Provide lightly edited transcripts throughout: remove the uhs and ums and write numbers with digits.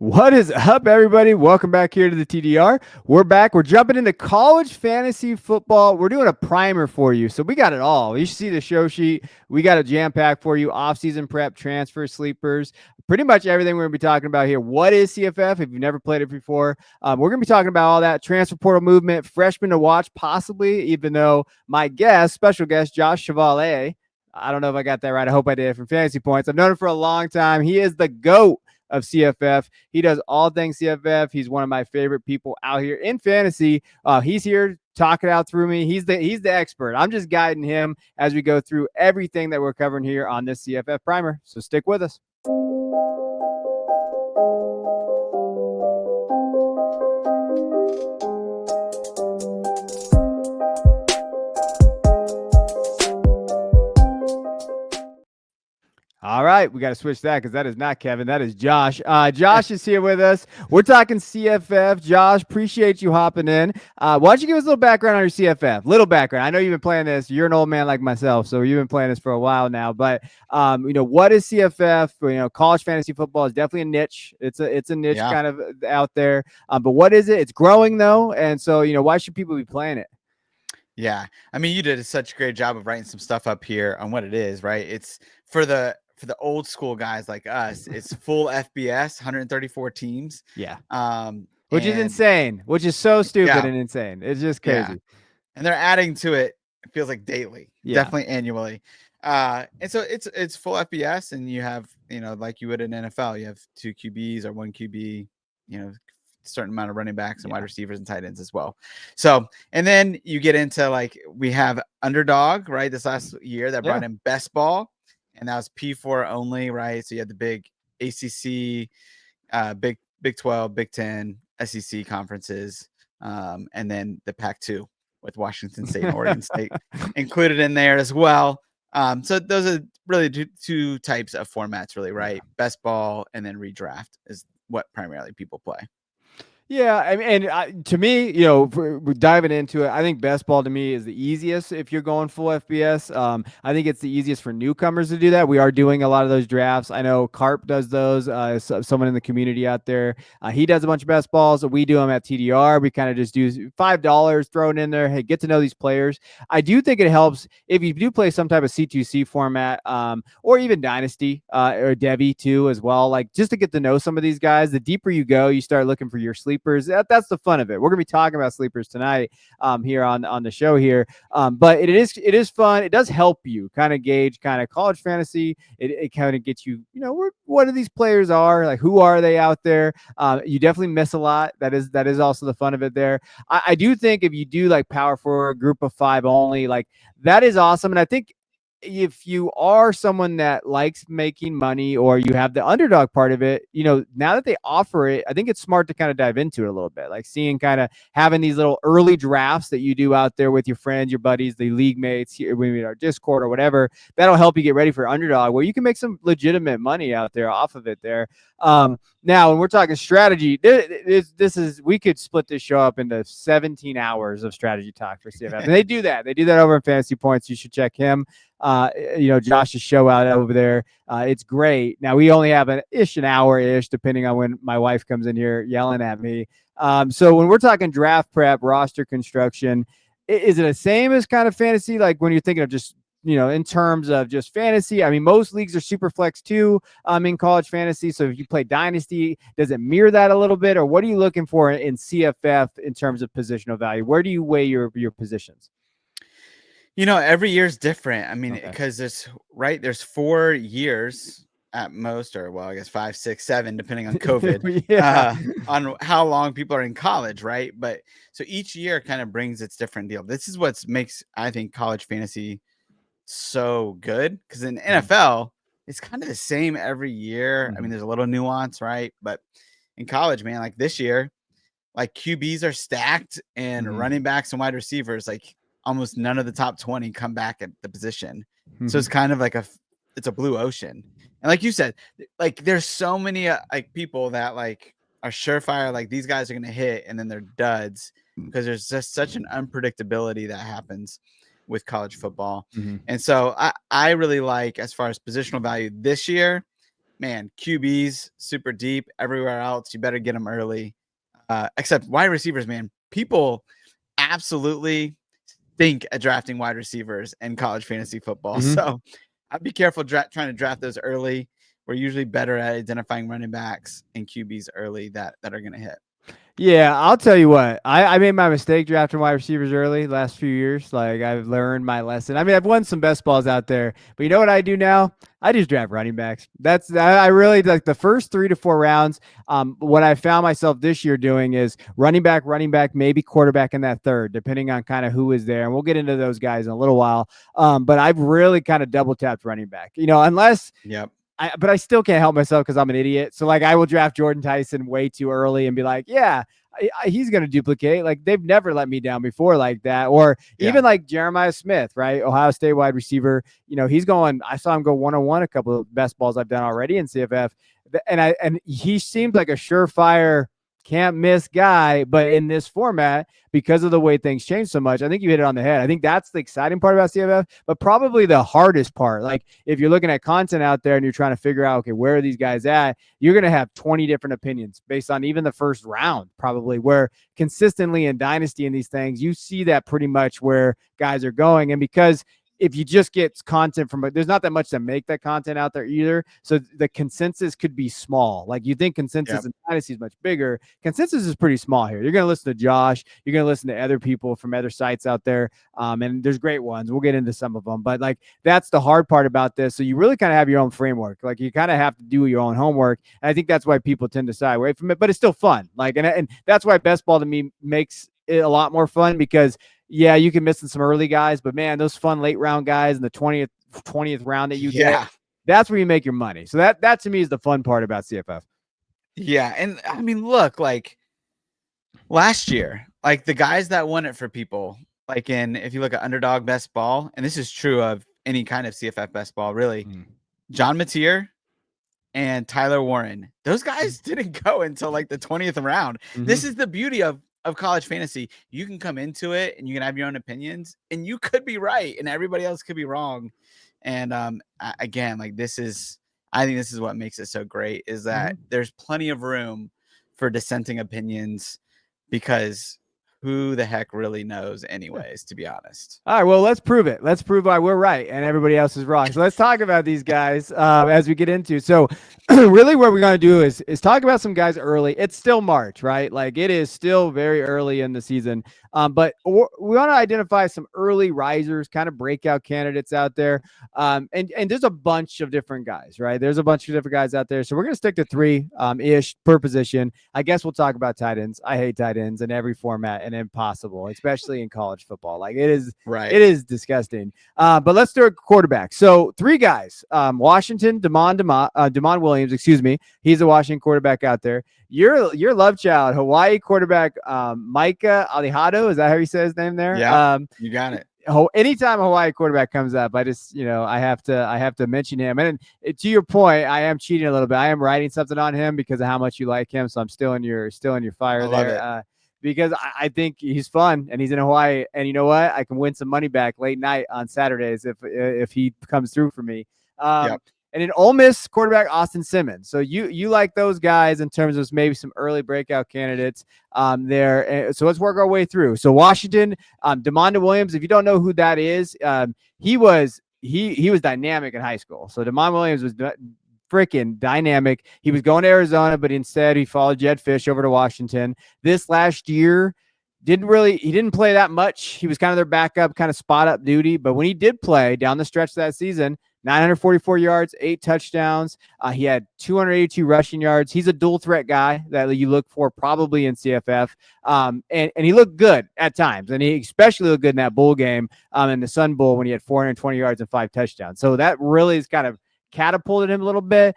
What is up, everybody? Welcome back here to the TDR. We're back. We're jumping into college fantasy football. We're doing a primer for you. So we got it all. You should see the show sheet. We got a jam pack for you, off-season prep, transfer, sleepers, pretty much everything we're going to be talking about here. What is CFF? If you've never played it before, we're going to be talking about all that transfer portal movement, freshmen to watch, possibly, even though my guest, special guest, Josh Chevalier, I don't know if I got that right. I hope I did from Fantasy Points. I've known him for a long time. He is the GOAT of CFF. He does all things CFF. He's one of my favorite people out here in fantasy. He's here talking out through me. He's the expert. I'm just guiding him as we go through everything that we're covering here on this CFF primer. So stick with us. All right, we got to switch that because that is not Kevin. That is Josh. Josh is here with us. We're talking CFF. Josh, appreciate you hopping in. Why don't you give us a little background on your CFF? Little background. I know you've been playing this. You're an old man like myself, so you've been playing this for a while now. But what is CFF? College fantasy football is definitely a niche. It's a niche kind of out there. But what is it? It's growing though, and so why should people be playing it? Yeah, I mean, you did such a great job of writing some stuff up here on what it is, right? It's for the old school guys like us. It's full FBS, 134 teams. Yeah. Which is insane, which is so stupid and insane. It's just crazy. Yeah. And they're adding to it. It feels like daily, definitely annually. And so it's full FBS, and you have, like you would in NFL, you have 2 QBs or 1 QB, certain amount of running backs and wide receivers and tight ends as well. So, and then you get into we have Underdog, right? This last year that brought in Best Ball, and that was P4 only, right? So you had the big ACC, Big 12, Big 10, SEC conferences, and then the Pac-2 with Washington State and Oregon State included in there as well. So those are really two types of formats, really, right? Best Ball and then redraft is what primarily people play. Yeah, I mean, and to me, we're diving into it. I think best ball to me is the easiest if you're going full FBS. I think it's the easiest for newcomers to do that. We are doing a lot of those drafts. I know Carp does those. Someone in the community out there, he does a bunch of best balls. We do them at TDR. We kind of just do $5, throw it in there. Hey, get to know these players. I do think it helps if you do play some type of C2C format, or even Dynasty or Devy too as well. Like just to get to know some of these guys. The deeper you go, you start looking for your sleepers. That's the fun of it. We're gonna be talking about sleepers tonight here on the show here. But it is fun. It does help you kind of gauge kind of college fantasy. It kind of gets you, what these players are, like who are they out there. You definitely miss a lot. That is also the fun of it there. I do think if you do like power for a group of 5 only, like that is awesome. And I think if you are someone that likes making money or you have the underdog part of it, now that they offer it, I think it's smart to kind of dive into it a little bit, like seeing kind of having these little early drafts that you do out there with your friends, your buddies, the league mates here, we meet our Discord or whatever. That'll help you get ready for underdog where you can make some legitimate money out there off of it there. Now, when we're talking strategy, we could split this show up into 17 hours of strategy talk for CFF. And they do that. They do that over in Fantasy Points. You should check him. Josh's show out over there. It's great. Now we only have an hour-ish, depending on when my wife comes in here yelling at me. So when we're talking draft prep, roster construction, is it the same as kind of fantasy? Like when you're thinking of just, in terms of just fantasy, I mean, most leagues are super flex too, in college fantasy. So if you play dynasty, does it mirror that a little bit, or what are you looking for in CFF in terms of positional value? Where do you weigh your positions? Every year is different. I mean, because there's 4 years at most, or well, I guess 5, 6, 7, depending on COVID, on how long people are in college, right? But so each year kind of brings its different deal. This is what makes, I think, college fantasy so good, because in NFL, it's kind of the same every year. I mean, there's a little nuance, right? But in college, man, like this year, like QBs are stacked and running backs and wide receivers, like almost none of the top 20 come back at the position. So it's kind of like it's a blue ocean. And like you said, like there's so many like people that like are surefire, like these guys are going to hit and then they're duds, because there's just such an unpredictability that happens with college football. And so I really like, as far as positional value this year, man, QBs super deep. Everywhere else, you better get them early. Except wide receivers, man. People absolutely think at drafting wide receivers in college fantasy football. Mm-hmm. So I'd be careful trying to draft those early. We're usually better at identifying running backs and QBs early that are going to hit. Yeah, I'll tell you what. I made my mistake drafting wide receivers early last few years. Like I've learned my lesson. I mean, I've won some best balls out there, but you know what I do now? I just draft running backs. I really like the first 3 to 4 rounds. What I found myself this year doing is running back, maybe quarterback in that third, depending on kind of who is there. And we'll get into those guys in a little while. But I've really kind of double tapped running back. Unless but I still can't help myself because I'm an idiot. So like I will draft Jordan Tyson way too early and be like, yeah, he's going to duplicate. Like they've never let me down before like that. Or even like Jeremiah Smith, right? Ohio State wide receiver. He's going, I saw him go 1-on-1 a couple of best balls I've done already in CFF. And he seems like a surefire can't miss guy, but in this format, because of the way things change so much, I think you hit it on the head. I think that's the exciting part about CFF, but probably the hardest part. Like if you're looking at content out there and you're trying to figure out, okay, where are these guys at? You're going to have 20 different opinions based on even the first round, probably, where consistently in Dynasty and these things, you see that pretty much where guys are going. And because if you just get content from it, there's not that much to make that content out there either. So the consensus could be small. Like you think consensus in Dynasty is much bigger. Consensus is pretty small here. You're going to listen to Josh. You're going to listen to other people from other sites out there. And there's great ones. We'll get into some of them. But like that's the hard part about this. So you really kind of have your own framework. Like you kind of have to do your own homework. And I think that's why people tend to shy away from it. But it's still fun. Like and that's why best ball to me makes it a lot more fun because yeah, you can miss some early guys, but man, those fun late round guys in the 20th round that you get, that's where you make your money. So that to me is the fun part about CFF. Yeah. And I mean, look, like last year, like the guys that won it for people, like if you look at underdog best ball, and this is true of any kind of CFF best ball, really, John Mateer and Tyler Warren, those guys didn't go until like the 20th round. This is the beauty of college fantasy. You can come into it and you can have your own opinions and you could be right and everybody else could be wrong. And again, like I think this is what makes it so great is that there's plenty of room for dissenting opinions because who the heck really knows anyways, to be honest. All right, well, let's prove it. Let's prove why we're right and everybody else is wrong. So let's talk about these guys as we get into. So really what we're going to do is talk about some guys early. It's still March, right? Like it is still very early in the season. But we want to identify some early risers, kind of breakout candidates out there. And there's a bunch of different guys, right? There's a bunch of different guys out there. So we're going to stick to 3-ish per position. I guess we'll talk about tight ends. I hate tight ends in every format and impossible, especially in college football. Like it is, It is disgusting. But let's do a quarterback. So 3 guys, Washington, Demond Williams, excuse me. He's a Washington quarterback out there. Your love child, Hawaii quarterback, Micah Alejado. Is that how you say his name there? Yeah, you got it. Anytime a Hawaii quarterback comes up, I just, I have to mention him. And to your point, I am cheating a little bit. I am writing something on him because of how much you like him. So I'm still in your fire there. Because I think he's fun and he's in Hawaii. And you know what? I can win some money back late night on Saturdays if he comes through for me. And in Ole Miss quarterback Austin Simmons. So you like those guys in terms of maybe some early breakout candidates there. So let's work our way through. So Washington, DeMonda Williams. If you don't know who that is, he was dynamic in high school. So DeMonda Williams was freaking dynamic. He was going to Arizona, but instead he followed Jed Fish over to Washington. This last year, he didn't play that much. He was kind of their backup, kind of spot up duty. But when he did play down the stretch of that season, 944 yards, 8 touchdowns. He had 282 rushing yards. He's a dual threat guy that you look for probably in CFF. And he looked good at times. And he especially looked good in that bowl game in the Sun Bowl when he had 420 yards and 5 touchdowns. So that really is kind of catapulted him a little bit.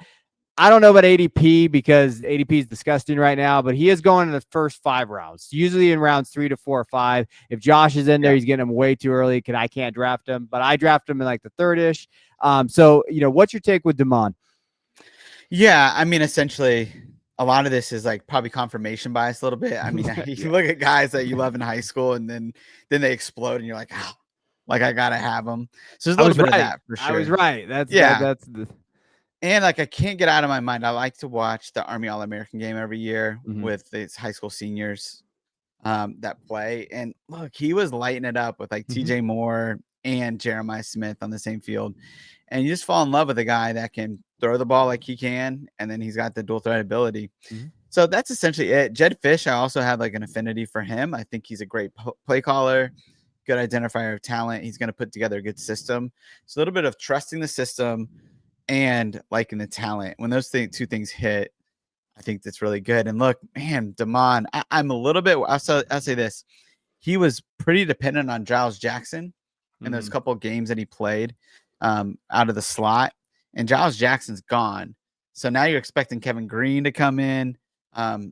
I don't know about ADP because ADP is disgusting right now, but he is going in the first 5 rounds, usually in rounds 3 to 4 or 5. If Josh is in there, he's getting him way too early because I can't draft him, but I draft him in like the 3rd-ish. So, what's your take with Demond? Yeah, I mean, essentially, a lot of this is like probably confirmation bias a little bit. I mean, you look at guys that you love in high school and then they explode and you're like, oh, like I got to have them. So there's a little bit of that for sure. I was right. And like I can't get out of my mind. I like to watch the Army All-American game every year with these high school seniors that play. And look, he was lighting it up with like TJ Moore and Jeremiah Smith on the same field. And you just fall in love with a guy that can throw the ball like he can, and then he's got the dual threat ability. So that's essentially it. Jed Fish, I also have like an affinity for him. I think he's a great play caller, good identifier of talent. He's going to put together a good system. So a little bit of trusting the system and liking the talent. When those two things hit, I think that's really good. And look, man, Damon, I'm a little bit. I'll say this: he was pretty dependent on Giles Jackson in those couple of games that he played out of the slot, and Giles Jackson's gone. So now you're expecting Kevin Green to come in,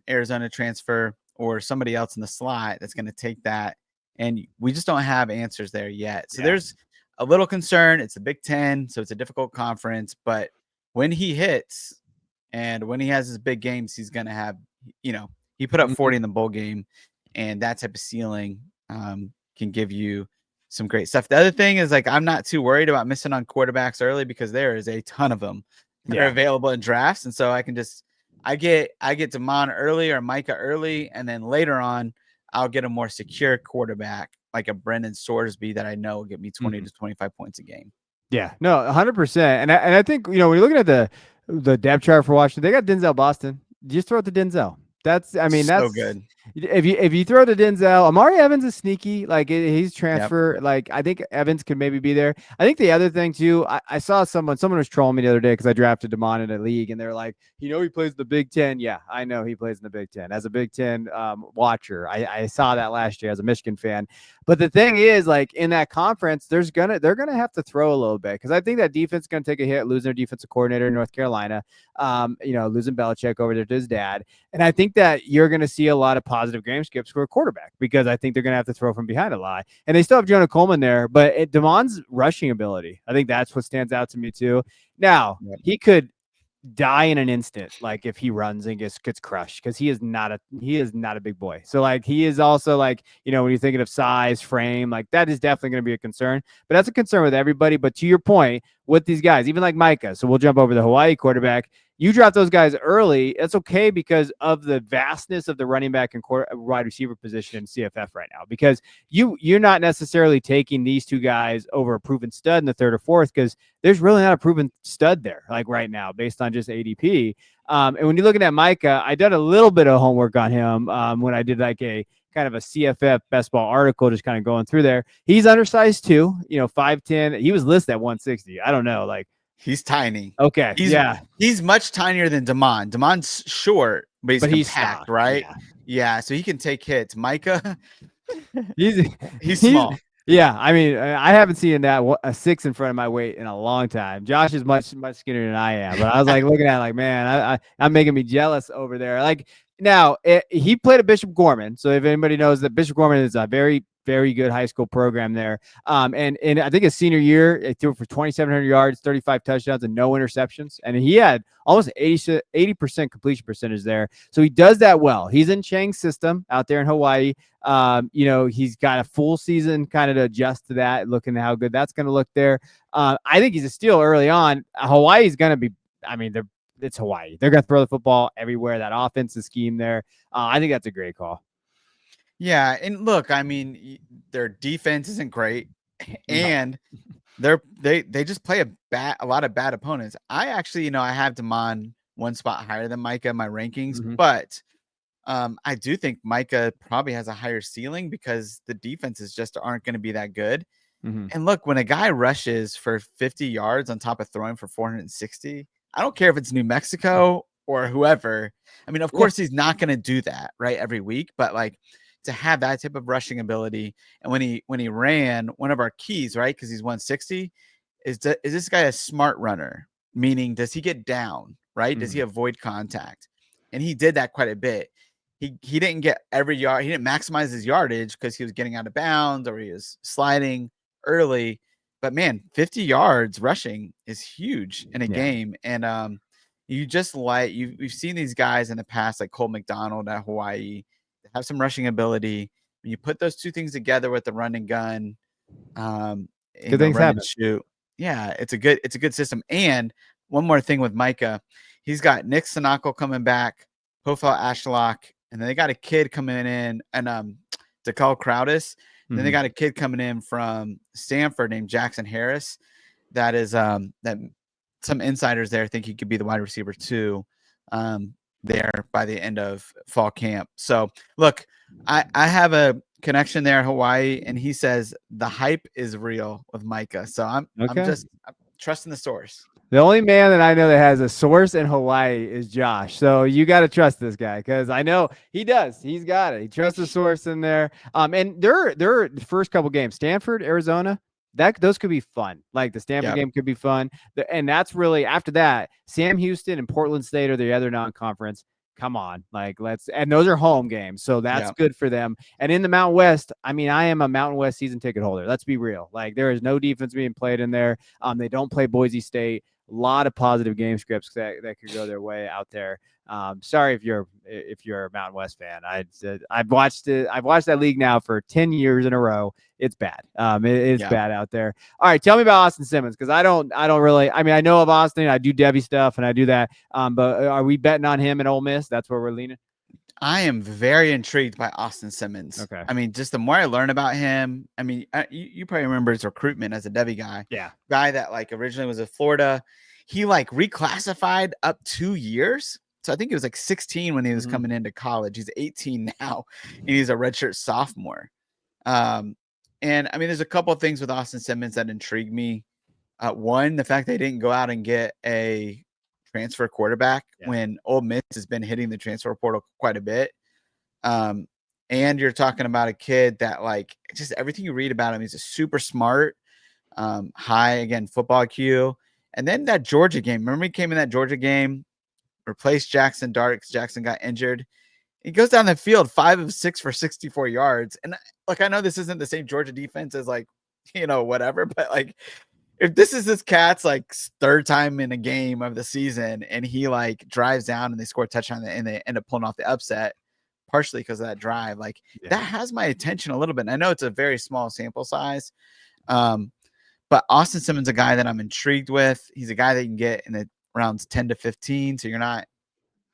Arizona transfer, or somebody else in the slot that's going to take that. And we just don't have answers there yet. So there's a little concern. It's the Big Ten, so it's a difficult conference. But when he hits and when he has his big games, he's going to have, he put up 40 in the bowl game, and that type of ceiling can give you some great stuff. The other thing is, like, I'm not too worried about missing on quarterbacks early because there is a ton of them that are available in drafts. And so I can just, I get Damon early or Micah early, and then later on, I'll get a more secure quarterback like a Brendan Sorsby that I know will get me 20 to 25 points a game. Yeah, no, 100%. And I think, when you're looking at the depth chart for Washington, they got Denzel Boston. Just throw it to Denzel. That's so good. If you throw to Denzel, Amari Evans is sneaky. Like he's transfer. Yep. Like I think Evans could maybe be there. I think the other thing too, I saw someone was trolling me the other day because I drafted Damon in a league, and they're like, he plays the Big Ten. Yeah, I know he plays in the Big Ten. As a Big Ten watcher, I saw that last year as a Michigan fan. But the thing is, like in that conference, they're gonna have to throw a little bit because I think that defense is gonna take a hit, losing their defensive coordinator in North Carolina. Losing Belichick over there to his dad, and I think that you're gonna see a lot of positive game skips for a quarterback because I think they're going to have to throw from behind a lot. And they still have Jonah Coleman there, but Damon's rushing ability, I think that's what stands out to me too. Now, he could die in an instant, like if he runs and gets crushed, because he is not a big boy. So like he is also like, when you're thinking of size, frame, like that is definitely going to be a concern. But that's a concern with everybody. But to your point, with these guys, even like Micah, so we'll jump over the Hawaii quarterback. You drop those guys early, it's okay because of the vastness of the running back and wide receiver position in CFF right now. Because you're not necessarily taking these two guys over a proven stud in the third or fourth, because there's really not a proven stud there, like right now, based on just ADP. And when you're looking at Micah, I did a little bit of homework on him when I did like a kind of a CFF best ball article, just kind of going through there. He's undersized too, 5'10". He was listed at 160. I don't know, like. He's tiny. Okay. He's much tinier than Damon. Damon's short, but he's compact, stocked, right? Yeah. So he can take hits. Micah, he's small. Yeah. I mean, I haven't seen a 6 in front of my weight in a long time. Josh is much skinnier than I am, but I was like looking at it like, man, I'm making me jealous over there. Like now he played at Bishop Gorman. So if anybody knows that Bishop Gorman is a very, very good high school program there. And I think his senior year, he threw for 2,700 yards, 35 touchdowns, and no interceptions. And he had almost 80% completion percentage there. So he does that well. He's in Chang's system out there in Hawaii. He's got a full season kind of to adjust to that, looking at how good that's going to look there. I think he's a steal early on. Hawaii's going to be, it's Hawaii. They're going to throw the football everywhere. That offensive scheme there. I think that's a great call. Yeah, and look, I mean, their defense isn't great, and they just play a lot of bad opponents. I actually, I have Damon one spot higher than Micah in my rankings, but I do think Micah probably has a higher ceiling because the defenses just aren't going to be that good. And look, when a guy rushes for 50 yards on top of throwing for 460, I don't care if it's New Mexico or whoever. I mean, of course, he's not going to do that right every week, but like, to have that type of rushing ability. And when he ran, one of our keys, right, because he's 160, is this guy a smart runner? Meaning, does he get down, right? Does he avoid contact? And he did that quite a bit. He didn't get every yard. He didn't maximize his yardage because he was getting out of bounds or he was sliding early. But man, 50 yards rushing is huge in a game. And you just we've seen these guys in the past, like Cole McDonald at Hawaii, have some rushing ability. When you put those two things together with the run and gun, good things happen. Shoot. Yeah, it's a good system. And one more thing with Micah. He's got Nick Sinako coming back, Hofel Ashlock, and then they got a kid coming in, and DeCall Crowdis. Then they got a kid coming in from Stanford named Jackson Harris. That is that some insiders there think he could be the wide receiver too. There by the end of fall camp. So look, I have a connection there in Hawaii, and he says the hype is real with Micah. So I'm trusting the source. The only man that I know that has a source in Hawaii is Josh. So you got to trust this guy because I know he does. He's got it. He trusts the source in there. And their first couple games, Stanford, Arizona, those could be fun. Like the Stanford game could be fun. And that's really after that, Sam Houston and Portland State are the other non-conference. Come on, and those are home games, so that's good for them. And in the Mountain West, I mean, I am a Mountain West season ticket holder. Let's be real. Like there is no defense being played in there. They don't play Boise State. A lot of positive game scripts that could go their way out there. Sorry if you're a Mountain West fan. I've watched it. I've watched that league now for 10 years in a row. It's bad. It's bad out there. All right, tell me about Austin Simmons because I don't really. I mean, I know of Austin. I do Devy stuff and I do that. But are we betting on him at Ole Miss? That's where we're leaning. I am very intrigued by Austin Simmons. Okay. I mean, just the more I learn about him, I mean, you probably remember his recruitment as a Devy guy. Yeah. Guy that like originally was at Florida. He like reclassified up 2 years. So I think it was like 16 when he was coming into college. He's 18 now, and he's a redshirt sophomore. And I mean, there's a couple of things with Austin Simmons that intrigue me. One, the fact they didn't go out and get a transfer quarterback when Ole Miss has been hitting the transfer portal quite a bit. And you're talking about a kid that like just everything you read about him, he's a super smart, high again football IQ. And then that Georgia game, remember he came in that Georgia game, replaced Jackson Dart because Jackson got injured. He goes down the field 5 of 6 for 64 yards. And like, I know this isn't the same Georgia defense as like, whatever, but like, if this is this cat's like third time in a game of the season and he like drives down and they score a touchdown and they end up pulling off the upset, partially because of that drive, like that has my attention a little bit. And I know it's a very small sample size. But Austin Simmons, a guy that I'm intrigued with. He's a guy that you can get in the rounds 10 to 15. So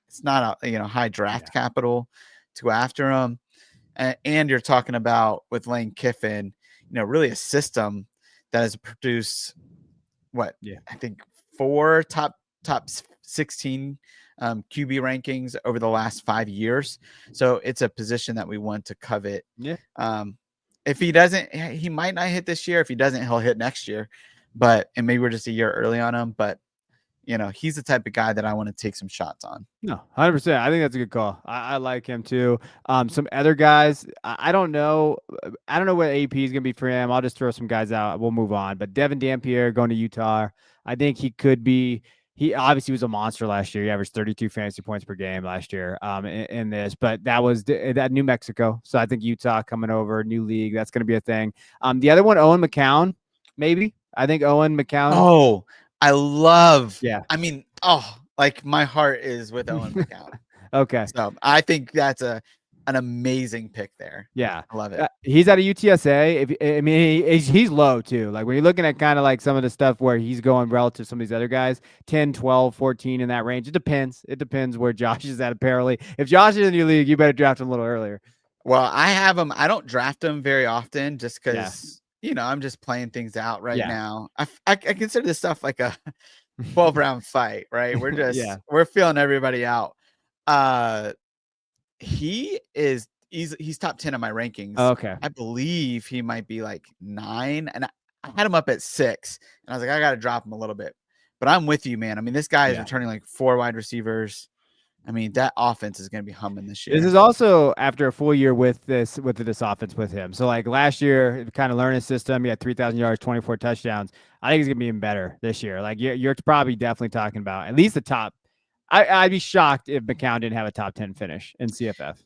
it's not a high draft capital to go after him. And you're talking about with Lane Kiffin, really a system that has produced I think 4 top 16 QB rankings over the last 5 years. So it's a position that we want to covet. Yeah. If he doesn't, he might not hit this year. If he doesn't, he'll hit next year. And maybe we're just a year early on him. But he's the type of guy that I want to take some shots on. No, 100%. I think that's a good call. I like him too. Some other guys, I don't know. I don't know what AP is going to be for him. I'll just throw some guys out. We'll move on. But Devin Dampier going to Utah. I think he could be. He obviously was a monster last year. He averaged 32 fantasy points per game last year in this. But that was that New Mexico. So I think Utah coming over, new league. That's going to be a thing. The other one, Owen McCown, maybe. I think Owen McCown. Oh, I love. Yeah. I mean, like my heart is with Owen McCown. Okay. So I think that's an amazing pick there. Yeah. I love it. He's at a UTSA. He's low too. Like when you're looking at kind of like some of the stuff where he's going relative to some of these other guys, 10, 12, 14 in that range. It depends. It depends where Josh is at apparently. If Josh is in your league, you better draft him a little earlier. Well, I have him. I don't draft him very often just because, I'm just playing things out right now. I consider this stuff like a 12-round fight, right? We're just we're feeling everybody out. He's top 10 in my rankings. Oh, okay. I believe he might be like 9, and I had him up at 6, and I was like, I got to drop him a little bit. But I'm with you, man. I mean, this guy is returning like 4 wide receivers. I mean, that offense is going to be humming this year. This is also after a full year with this offense with him. So like last year, kind of learning system, he had 3,000 yards, 24 touchdowns. I think he's going to be even better this year. Like you're probably definitely talking about at least the top. I'd be shocked if McCown didn't have a top 10 finish in CFF.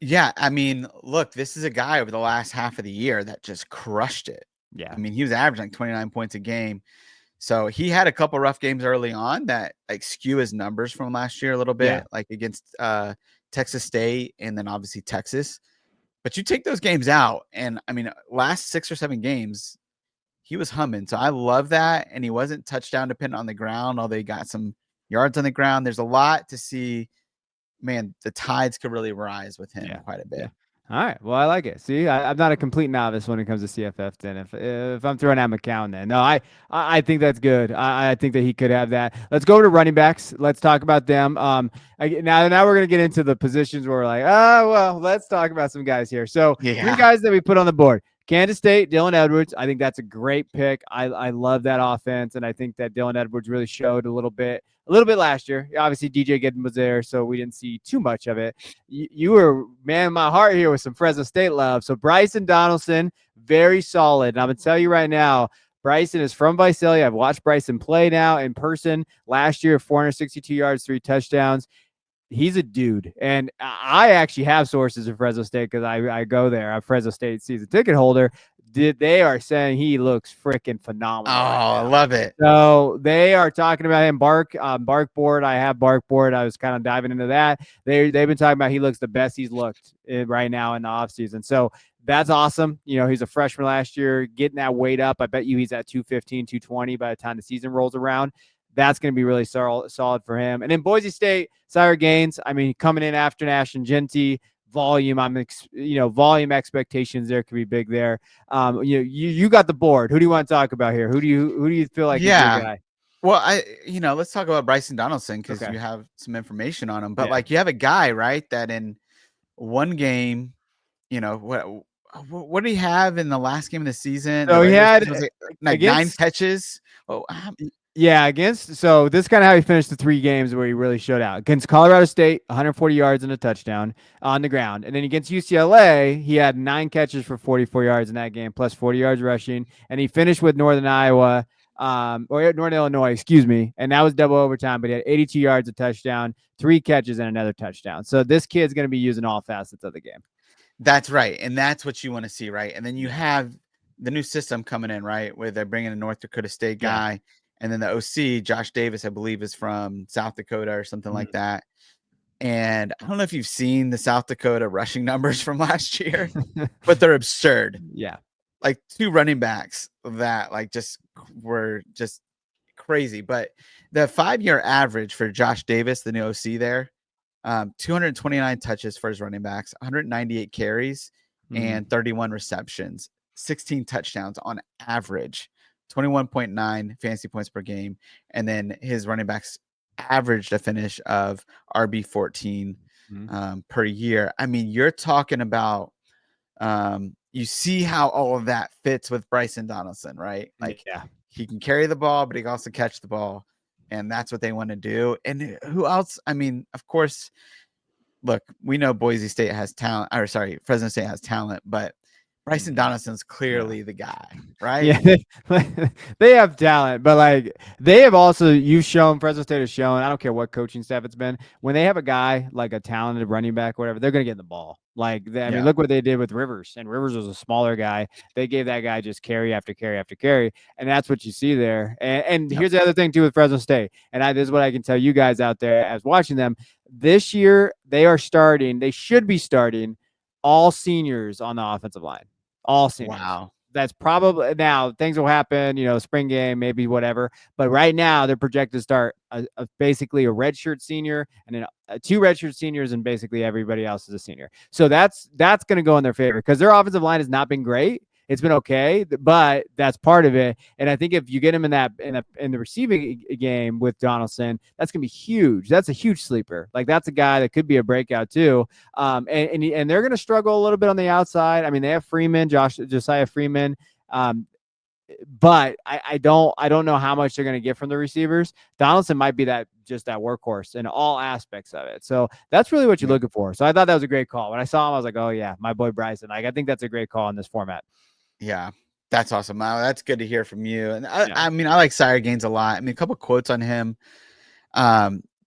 Yeah. I mean, look, this is a guy over the last half of the year that just crushed it. Yeah. I mean, he was averaging like 29 points a game. So he had a couple rough games early on that like skew his numbers from last year a little bit, like against Texas State and then obviously Texas. But you take those games out, and I mean, last 6 or 7 games, he was humming. So I love that. And he wasn't touchdown dependent on the ground, although he got some yards on the ground. There's a lot to see. Man, the tides could really rise with him quite a bit. Yeah. All right. Well, I like it. See, I'm not a complete novice when it comes to CFF. Then, if I'm throwing out McCown, then no, I think that's good. I think that he could have that. Let's go to running backs. Let's talk about them. Now we're gonna get into the positions where we're like, oh well, let's talk about some guys here. So 3 guys that we put on the board. Kansas State, Dylan Edwards. I think that's a great pick. I love that offense, and I think that Dylan Edwards really showed a little bit last year. Obviously, DJ Giddens was there, so we didn't see too much of it. You were man in my heart here with some Fresno State love. So Bryson Donaldson, very solid. And I'm going to tell you right now, Bryson is from Visalia. I've watched Bryson play now in person. Last year, 462 yards, 3 touchdowns. He's a dude. And I actually have sources in Fresno State because I go there. I'm a Fresno State season ticket holder. They are saying he looks freaking phenomenal. Oh, I love it. So they are talking about him. Barkboard. I have Barkboard. I was kind of diving into that. They've been talking about he looks the best he's looked right now in the offseason. So that's awesome. He's a freshman last year, getting that weight up. I bet you he's at 215, 220 by the time the season rolls around. That's going to be really solid for him. And then Boise State, Sire Gaines. I mean, coming in after Nash and Genty. Volume, volume expectations there could be big there. You got the board. Who do you want to talk about here? Who do you feel like is your guy? Well, let's talk about Bryson Donaldson because you have some information on him. But you have a guy, right, that in one game, what did he have in the last game of the season? So he had like 9 catches. Oh, so this is kind of how he finished the 3 games where he really showed out. Against Colorado State, 140 yards and a touchdown on the ground. And then against UCLA, he had 9 catches for 44 yards in that game, plus 40 yards rushing. And he finished with Northern Illinois, excuse me. And that was double overtime, but he had 82 yards, a touchdown, 3 catches, and another touchdown. So this kid's going to be using all facets of the game. That's right. And that's what you want to see, right? And then you have the new system coming in, right, where they're bringing a North Dakota State guy. Yeah. And then the OC, Josh Davis, I believe, is from South Dakota or something like that. And I don't know if you've seen the South Dakota rushing numbers from last year, but they're absurd. Yeah. Like 2 running backs that were just crazy. But the 5-year average for Josh Davis, the new OC there, 229 touches for his running backs, 198 carries, and 31 receptions, 16 touchdowns on average. 21.9 fantasy points per game. And then his running backs averaged a finish of RB 14 per year. I mean, you're talking about, you see how all of that fits with Bryson Donaldson, right? Like, he can carry the ball, but he can also catch the ball. And that's what they want to do. And who else? I mean, of course, look, we know Fresno State has talent, but Bryson Donaldson's clearly the guy, right? Yeah, they have talent, but they have also, Fresno State has shown, I don't care what coaching staff it's been, when they have a guy like a talented running back, whatever, they're going to get the ball. I mean, look what they did with Rivers, and Rivers was a smaller guy. They gave that guy just carry after carry after carry, and that's what you see there. And here's the other thing too with Fresno State, and this is what I can tell you guys out there as watching them. This year, they should be starting all seniors on the offensive line. All seniors. Wow. That's probably, now things will happen, spring game, maybe whatever. But right now they're projected to start basically a redshirt senior and then 2 redshirt seniors, and basically everybody else is a senior. So that's going to go in their favor because their offensive line has not been great. It's been okay, but that's part of it. And I think if you get him in the receiving game with Donaldson, that's gonna be huge. That's a huge sleeper. That's a guy that could be a breakout too. And they're gonna struggle a little bit on the outside. I mean, they have Freeman, Josiah Freeman. But I don't know how much they're going to get from the receivers. Donaldson might be that workhorse in all aspects of it. So that's really what you're looking for. So I thought that was a great call. When I saw him, I was like, oh yeah, my boy Bryson. I think that's a great call in this format. Yeah, that's awesome. That's good to hear from you. And I mean, I like Sire Gaines a lot. I mean, a couple quotes on him.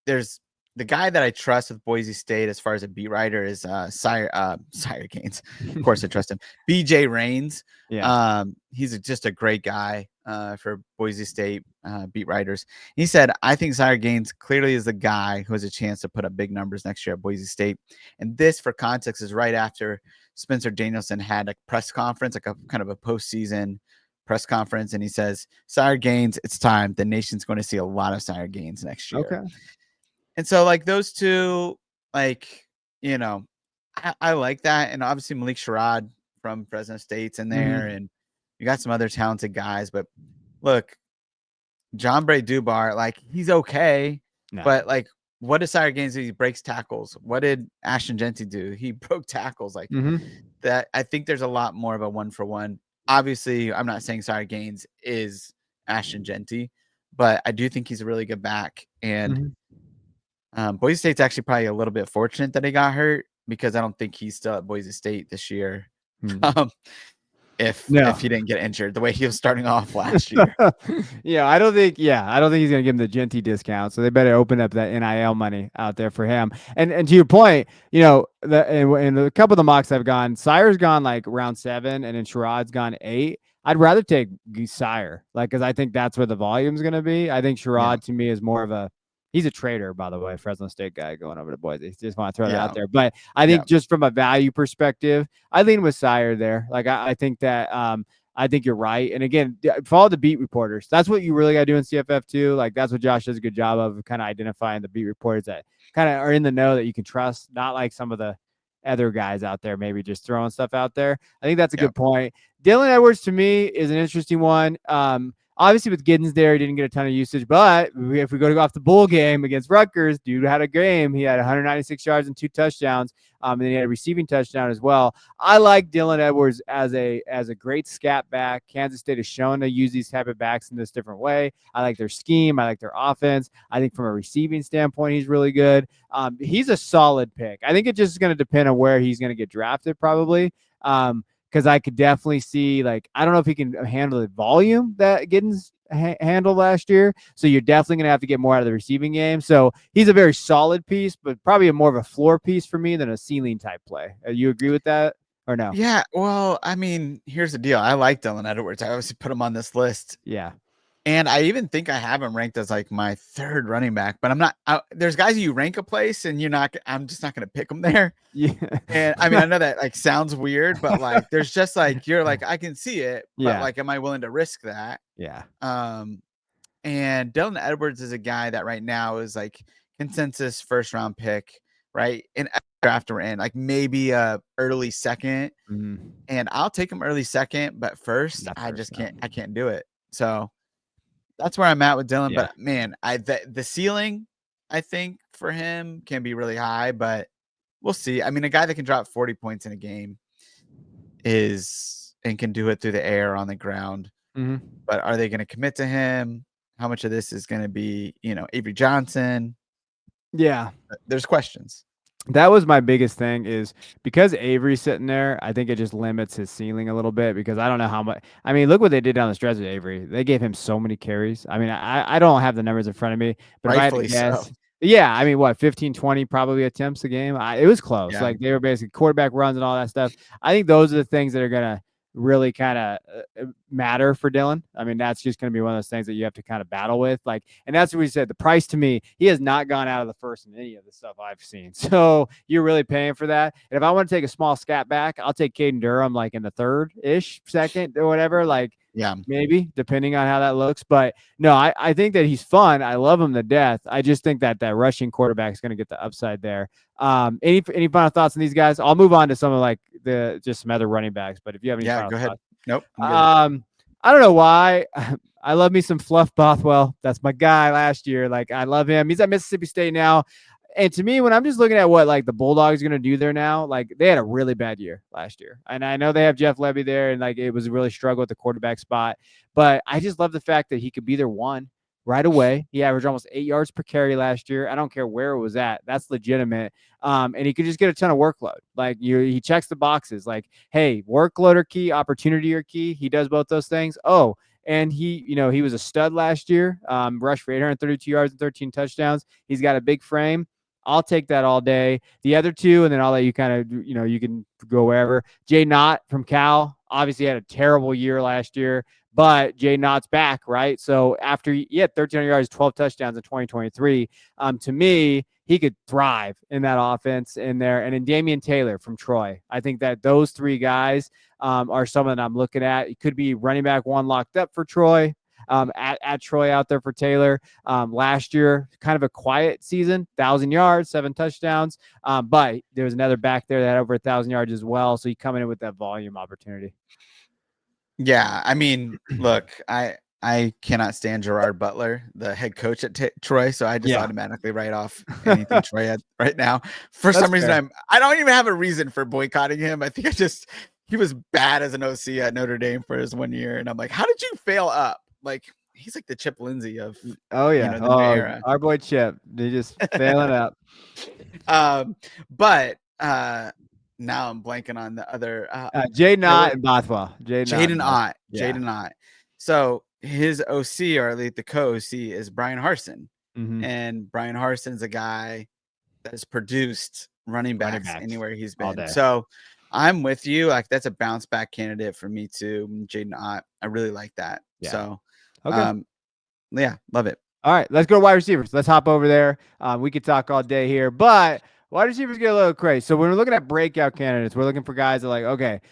There's the guy that I trust with Boise State as far as a beat writer is Sire Gaines. Of course, I trust him. BJ Rains. Yeah. He's just a great guy for Boise State beat writers. He said, I think Sire Gaines clearly is the guy who has a chance to put up big numbers next year at Boise State. And this, for context, is right after Spencer Danielson had a press conference, like a kind of a postseason press conference and he says, Sire Gaines, it's time. The nation's going to see a lot of Sire Gaines next year. Okay. And so like those two, like, you know, I like that. And obviously Malik Sherrod from Fresno State's in there, and you got some other talented guys. But look, John Bray Dubar, like he's okay, but like what did Sire Gaines do? He breaks tackles. What did Ashton Genty do? He broke tackles. Like that. I think there's a lot more of a 1-for-1. Obviously, I'm not saying Sire Gaines is Ashton Genty, but I do think he's a really good back. And Boise State's actually probably a little bit fortunate that he got hurt, because I don't think he's still at Boise State this year. If he didn't get injured the way he was starting off last year. I don't think he's gonna give him the Genty discount. So they better open up that NIL money out there for him. And to your point, in a couple of the mocks I've gone, Sire's gone like round 7, and then Sherrod's gone 8. I'd rather take Sire, because I think that's where the volume's gonna be. I think Sherrod to me is more of he's a trader, by the way, Fresno State guy going over to Boise. Just want to throw that out there. But I think just from a value perspective, I lean with Sire there. Like I think that I think you're right. And again, follow the beat reporters. That's what you really got to do in CFF too. Like that's what Josh does a good job of, kind of identifying the beat reporters that kind of are in the know that you can trust, not like some of the other guys out there maybe just throwing stuff out there. I think that's a good point. Dylan Edwards to me is an interesting one. Obviously, with Giddens there, he didn't get a ton of usage. But if we go off the bowl game against Rutgers, dude had a game. He had 196 yards and 2 touchdowns. And then he had a receiving touchdown as well. I like Dylan Edwards as a great scat back. Kansas State has shown to use these type of backs in this different way. I like their scheme. I like their offense. I think from a receiving standpoint, he's really good. He's a solid pick. I think it just is going to depend on where he's going to get drafted probably. Because I could definitely see, I don't know if he can handle the volume that Giddens handled last year. So you're definitely going to have to get more out of the receiving game. So he's a very solid piece, but probably more of a floor piece for me than a ceiling type play. You agree with that or no? Yeah. Well, I mean, here's the deal. I like Dylan Edwards. I obviously put him on this list. Yeah. And I even think I have him ranked as like my 3rd running back, but I'm not. There's guys you rank a place and I'm just not going to pick them there. Yeah. And I mean, I know that sounds weird, but there's just you're I can see it, but am I willing to risk that? Yeah. And Dylan Edwards is a guy that right now is consensus 1st round pick, right? In draft we're in, maybe early 2nd. And I'll take him early 2nd, but first I just can't. I can't do it. So that's where I'm at with Dylan. But man, the ceiling, I think, for him can be really high, but we'll see. I mean, a guy that can drop 40 points in a game and can do it through the air, on the ground. But are they going to commit to him? How much of this is going to be, Avery Johnson? Yeah. There's questions. That was my biggest thing, is because Avery's sitting there, I think it just limits his ceiling a little bit, because I don't know how much. I mean, look what they did down the stretch with Avery. They gave him so many carries. I mean, I don't have the numbers in front of me, but rightfully if I had to guess, so. Yeah, I mean, what, 15, 20 probably attempts a game? It was close. They were basically quarterback runs and all that stuff. I think those are the things that are going to really kind of matter for Dylan. I mean, that's just going to be one of those things that you have to kind of battle with. And that's what we said. The price to me, he has not gone out of the first in any of the stuff I've seen. So you're really paying for that. And if I want to take a small scat back, I'll take Caden Durham in the 3rd-ish, 2nd or whatever. Maybe, depending on how that looks. But no, I think that he's fun. I love him to death. I just think that rushing quarterback is going to get the upside there. Any final thoughts on these guys? I'll move on to some of just some other running backs. But if you have any final go ahead. thoughts. Nope. I don't know why. I love me some Fluff Bothwell. That's my guy last year. I love him. He's at Mississippi State now. And to me, when I'm just looking at what the Bulldogs are going to do there now, they had a really bad year last year. And I know they have Jeff Levy there, and it was a really struggle at the quarterback spot. But I just love the fact that he could be their one right away. He averaged almost 8 yards per carry last year. I don't care where it was at. That's legitimate. And he could just get a ton of workload. He checks the boxes. Hey, workload are key, opportunity are key. He does both those things. Oh, and he was a stud last year. Rushed for 832 yards and 13 touchdowns. He's got a big frame. I'll take that all day. The other two, and then I'll let you kind of, you can go wherever. Jay Knott from Cal obviously had a terrible year last year, but Jay Knott's back, right? So after he had 1,300 yards, 12 touchdowns in 2023, to me, he could thrive in that offense in there. And then Damian Taylor from Troy. I think that those three guys are someone that I'm looking at. It could be running back one locked up for Troy. At Troy out there for Taylor. Last year, kind of a quiet season, 1,000 yards, 7 touchdowns. But there was another back there that had over 1,000 yards as well. So you coming in with that volume opportunity. Yeah, I mean, look, I cannot stand Gerard Butler, the head coach at Troy, so I just automatically write off anything Troy had right now. For some reason, I don't even have a reason for boycotting him. I think he was bad as an OC at Notre Dame for his 1 year, and I'm like, how did you fail up? Like, he's like the Chip Lindsey of the new era. Our boy Chip, they just failing up. But now I'm blanking on the other Jaden Ott and Bothwell. Jaden Ott. So his OC, or at least the co-OC, is Brian Harsin. And Brian Harsin's a guy that has produced running backs anywhere he's been. So I'm with you. Like, that's a bounce back candidate for me too. Jaden Ott, I really like that. Yeah. So yeah, love it. All right, let's go to wide receivers. Let's hop over there. We could talk all day here, but wide receivers get a little crazy. So when we're looking at breakout candidates, we're looking for guys that like, okay,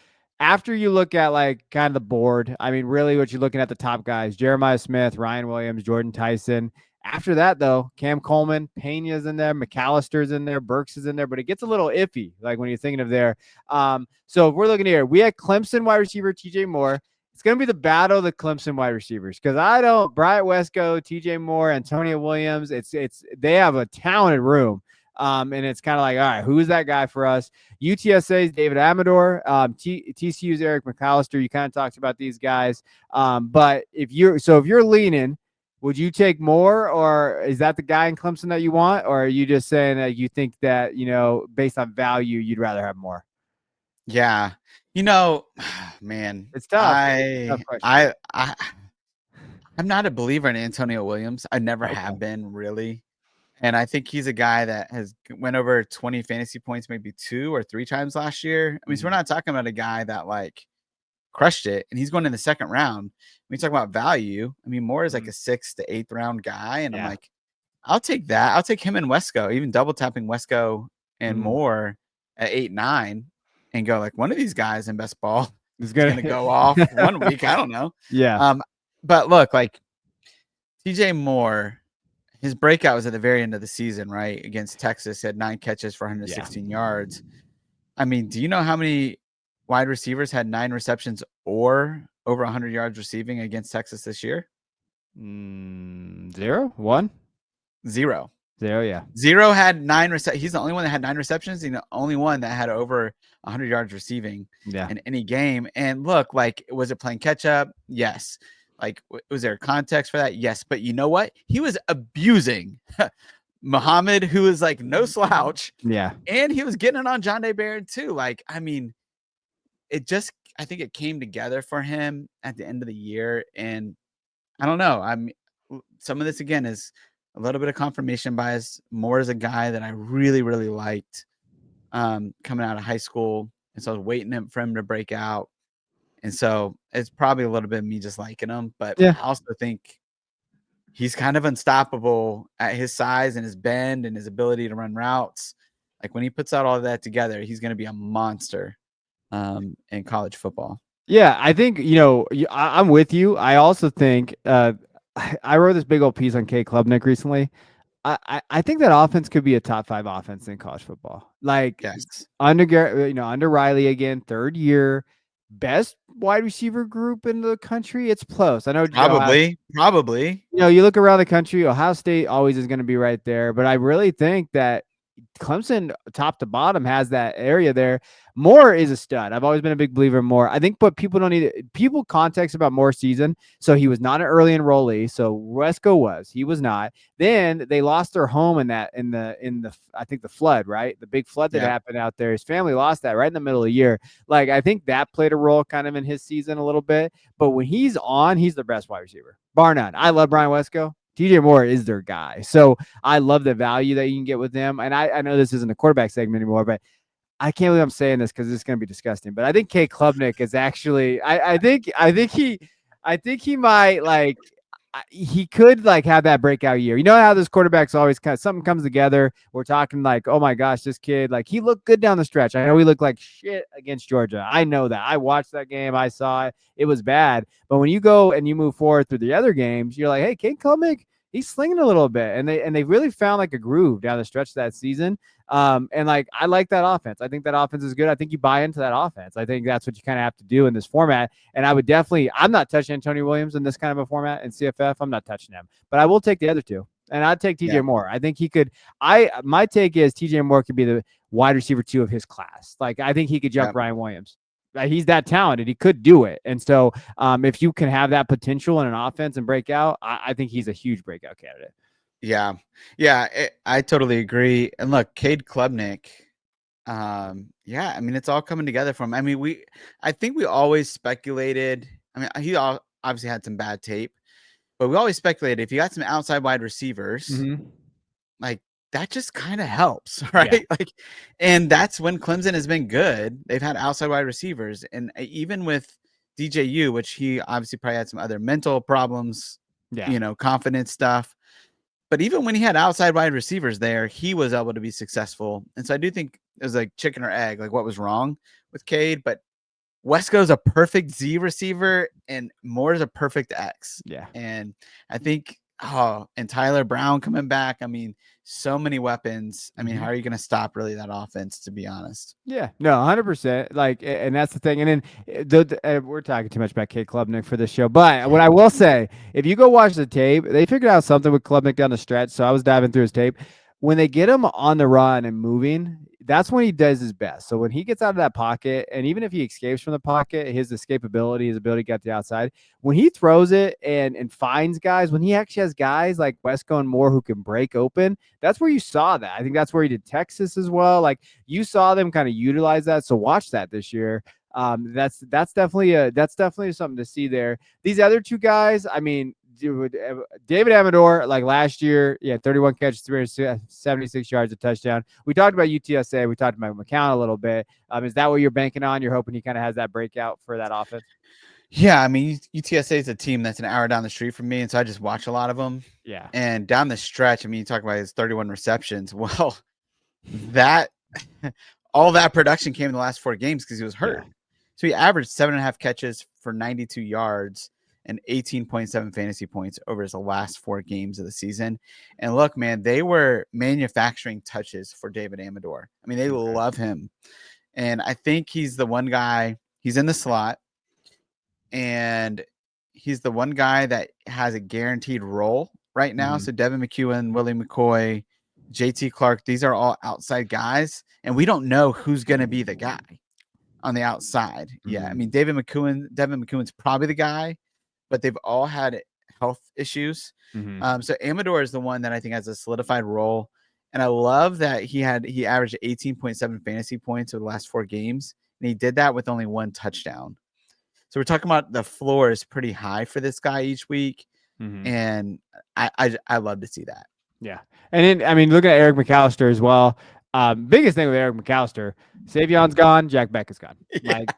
after you look at like kind of the board, I mean, really what you're looking at the top guys, Jeremiah Smith, Ryan Williams, Jordan Tyson. After that, though, Cam Coleman, Pena's in there, McAllister's in there, Burks is in there, but it gets a little iffy, like when you're thinking of there. So if we're looking here, we had Clemson wide receiver TJ Moore. It's going to be the battle of the Clemson wide receivers because Bryant Wesco, TJ Moore, Antonio Williams, they have a talented room. And it's kind of like, all right, who is that guy for us? UTSA's David Amador, TCU's Eric McAllister. You kind of talked about these guys. But if you're leaning, would you take Moore, or is that the guy in Clemson that you want? Or are you just saying that you think that, based on value, you'd rather have Moore? Yeah. Man, it's tough. I'm not a believer in Antonio Williams. I never have been, really. And I think he's a guy that has went over 20 fantasy points maybe 2 or 3 times last year. I mean, so we're not talking about a guy that like crushed it, and he's going in the second round. When you talk about value, I mean, Moore is like a 6th to 8th round guy, and I'm like, I'll take that. I'll take him and Wesco, even double tapping Wesco and Moore at 8-9, and go like, one of these guys in best ball is going to go off one week. I don't know. Yeah. But look, like TJ Moore, his breakout was at the very end of the season, right? Against Texas, he had 9 catches for 116 yards. I mean, do you know how many wide receivers had 9 receptions or over 100 yards receiving against Texas this year? 0, 1, 0. 0, yeah. 0 had 9 receptions. He's the only one that had 9 receptions. He's the only one that had over 100 yards receiving in any game. And look, like, was it playing catch up? Yes. Like, was there context for that? Yes. But you know what? He was abusing Muhammad, who is like no slouch. Yeah. And he was getting it on John Day Barron too. Like, I mean, I think it came together for him at the end of the year. And I don't know. Some of this again is a little bit of confirmation bias. Moore is a guy that I really, really liked coming out of high school. And so I was waiting for him to break out. And so it's probably a little bit of me just liking him, but I also think he's kind of unstoppable at his size and his bend and his ability to run routes. Like, when he puts out all of that together, he's going to be a monster in college football. Yeah, I think, I'm with you. I also think I wrote this big old piece on K Klubnik recently. I think that offense could be a top 5 offense in college football. Like, under Riley again, 3rd year. Best wide receiver group in the country. It's close. I know probably. You look around the country, Ohio State always is going to be right there, but I really think that Clemson, top to bottom, has that area there. Moore is a stud. I've always been a big believer in Moore. I think, but people don't need people context about Moore's season. So he was not an early enrollee. So Wesco was. He was not. Then they lost their home in the I think the flood, right? The big flood that happened out there. His family lost that right in the middle of the year. Like, I think that played a role kind of in his season a little bit. But when he's on, he's the best wide receiver, bar none. I love Brian Wesco. TJ Moore is their guy. So I love the value that you can get with them. And I know this isn't a quarterback segment anymore, but I can't believe I'm saying this because it's going to be disgusting. But I think K Klubnik is actually, I think he might, like, he could like have that breakout year. You know how those quarterbacks always kind of something comes together. We're talking like, oh my gosh, this kid, like he looked good down the stretch. I know he looked like shit against Georgia. I know that. I watched that game. I saw it. It was bad. But when you go and you move forward through the other games, you're like, hey, Cade Klubnik, he's slinging a little bit. And they really found like a groove down the stretch of that season. And like I like that offense. I think that offense is good. I think you buy into that offense. I think that's what you kind of have to do in this format. And I would definitely, I'm not touching Antonio Williams in this kind of a format in CFF. I'm not touching him, but I will take the other two. And I'd take TJ Moore. I think he could. My take is TJ Moore could be the wide receiver 2 of his class. Like I think he could jump Ryan Williams. He's that talented. He could do it. And so if you can have that potential in an offense and break out, I think he's a huge breakout candidate. Yeah. I totally agree. And look, Cade Klubnik, I mean, it's all coming together for him. I mean, I think we always speculated. I mean, he obviously had some bad tape, but we always speculated if you got some outside wide receivers, like that just kind of helps, right? Yeah. Like, and that's when Clemson has been good. They've had outside wide receivers, and even with DJU, which he obviously probably had some other mental problems, confidence stuff. But even when he had outside wide receivers there, he was able to be successful. And so I do think it was like chicken or egg, like what was wrong with Cade. But Wesco's a perfect Z receiver and Moore's a perfect X. Yeah. And I think, and Tyler Brown coming back. I mean, so many weapons. I mean, how are you going to stop really that offense, to be honest? Yeah, no, 100%. Like, and that's the thing. And then we're talking too much about Cade Klubnik for this show. But what I will say, if you go watch the tape, they figured out something with Klubnik down the stretch. So I was diving through his tape. When they get him on the run and moving, that's when he does his best. So when he gets out of that pocket, and even if he escapes from the pocket, his escapability, his ability to get to the outside, when he throws it and finds guys, when he actually has guys like Wesco and Moore who can break open, that's where you saw that. I think that's where he did Texas as well. Like you saw them kind of utilize that. So watch that this year. That's definitely something to see there. These other two guys, I mean, David Amador, like last year, 31 catches, 376 yards, a touchdown. We talked about UTSA. We talked about McCown a little bit. Is that what you're banking on? You're hoping he kind of has that breakout for that offense? Yeah, I mean, UTSA is a team that's an hour down the street from me, and so I just watch a lot of them. Yeah. And down the stretch, I mean, you talk about his 31 receptions. Well, that all that production came in the last 4 games because he was hurt. Yeah. So he averaged 7.5 catches for 92 yards and 18.7 fantasy points over his last 4 games of the season. And look, man, they were manufacturing touches for David Amador. I mean, they love him. And I think he's the one guy, he's in the slot, and he's the one guy that has a guaranteed role right now. So Devin McEwen, Willie McCoy, JT Clark, these are all outside guys, and we don't know who's going to be the guy on the outside. Yeah, I mean, Devin McEwen's probably the guy, but they've all had health issues. So Amador is the one that I think has a solidified role. And I love that he averaged 18.7 fantasy points over the last 4 games. And he did that with only 1 touchdown. So we're talking about the floor is pretty high for this guy each week. And I love to see that. Yeah. And then, I mean, look at Eric McAllister as well. Biggest thing with Eric McAllister, Savion's gone, Jack Beck is gone. Like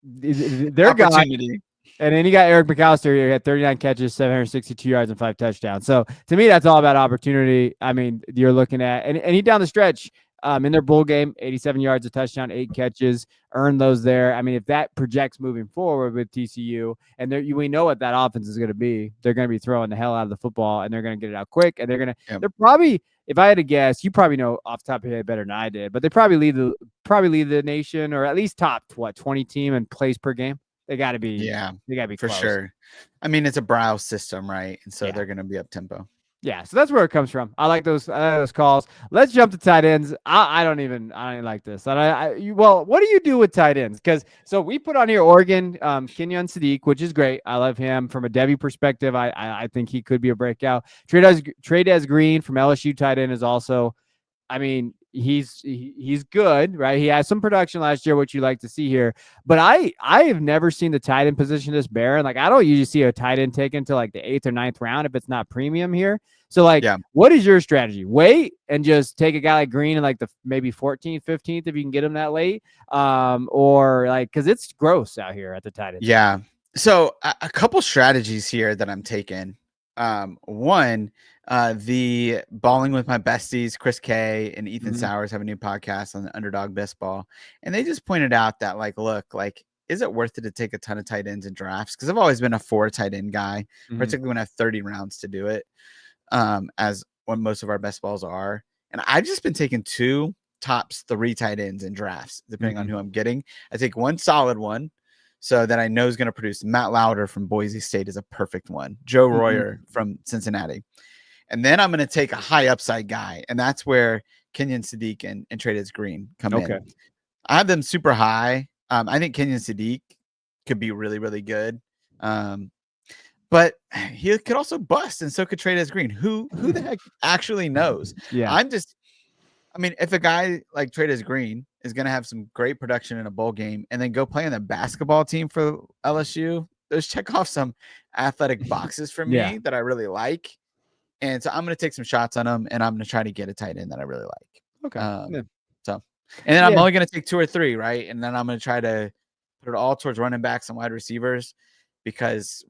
they're gone. And then you got Eric McAllister. He had 39 catches, 762 yards, and 5 touchdowns. So to me, that's all about opportunity. I mean, you're looking at, and he down the stretch in their bowl game, 87 yards, a touchdown, 8 catches, earned those there. I mean, if that projects moving forward with TCU, and we know what that offense is going to be, they're going to be throwing the hell out of the football, and they're going to get it out quick, and they're probably, if I had to guess, you probably know off the top of your head better than I did, but they probably lead the nation, or at least top 20 team in plays per game. They got to be, they got to be for close. Sure. I mean, it's a browse system, right? And so they're going to be up tempo. Yeah, so that's where it comes from. I like those calls. Let's jump to tight ends. I don't even like this. Well, what do you do with tight ends? Because so we put on here Oregon, Kenyon Sadiq, which is great. I love him from a Devy perspective. I think he could be a breakout. Trey Green from LSU tight end is also, I mean, he's good, right? He has some production last year, which you like to see here. But I have never seen the tight end position this barren. Like I don't usually see a tight end taken to like the 8th or 9th round if it's not premium here. So like, what is your strategy? Wait and just take a guy like Green in like the maybe 14th, 15th if you can get him that late, or like because it's gross out here at the tight end. Yeah. So a couple strategies here that I'm taking. One, the Balling with My Besties, Chris K and Ethan Sowers have a new podcast on the Underdog Best Ball, and they just pointed out that like, look, like, is it worth it to take a ton of tight ends in drafts? Because I've always been a 4 tight end guy, particularly when I have 30 rounds to do it, as what most of our best balls are. And I've just been taking 2 tops 3 tight ends in drafts, depending on who I'm getting. I take one solid one, so that I know is going to produce. Matt Lauder from Boise State is a perfect one. Joe Royer from Cincinnati. And then I'm going to take a high upside guy. And that's where Kenyon Sadiq and Trades Green come in. I have them super high. I think Kenyon Sadiq could be really, really good. But he could also bust, and so could Trades Green. Who the heck actually knows? I mean, if a guy like Trades Green is going to have some great production in a bowl game and then go play on the basketball team for LSU, those check off some athletic boxes for me that I really like. And so I'm going to take some shots on them, and I'm going to try to get a tight end that I really like. So, and then I'm only going to take 2 or 3, right? And then I'm going to try to put it all towards running backs and wide receivers, because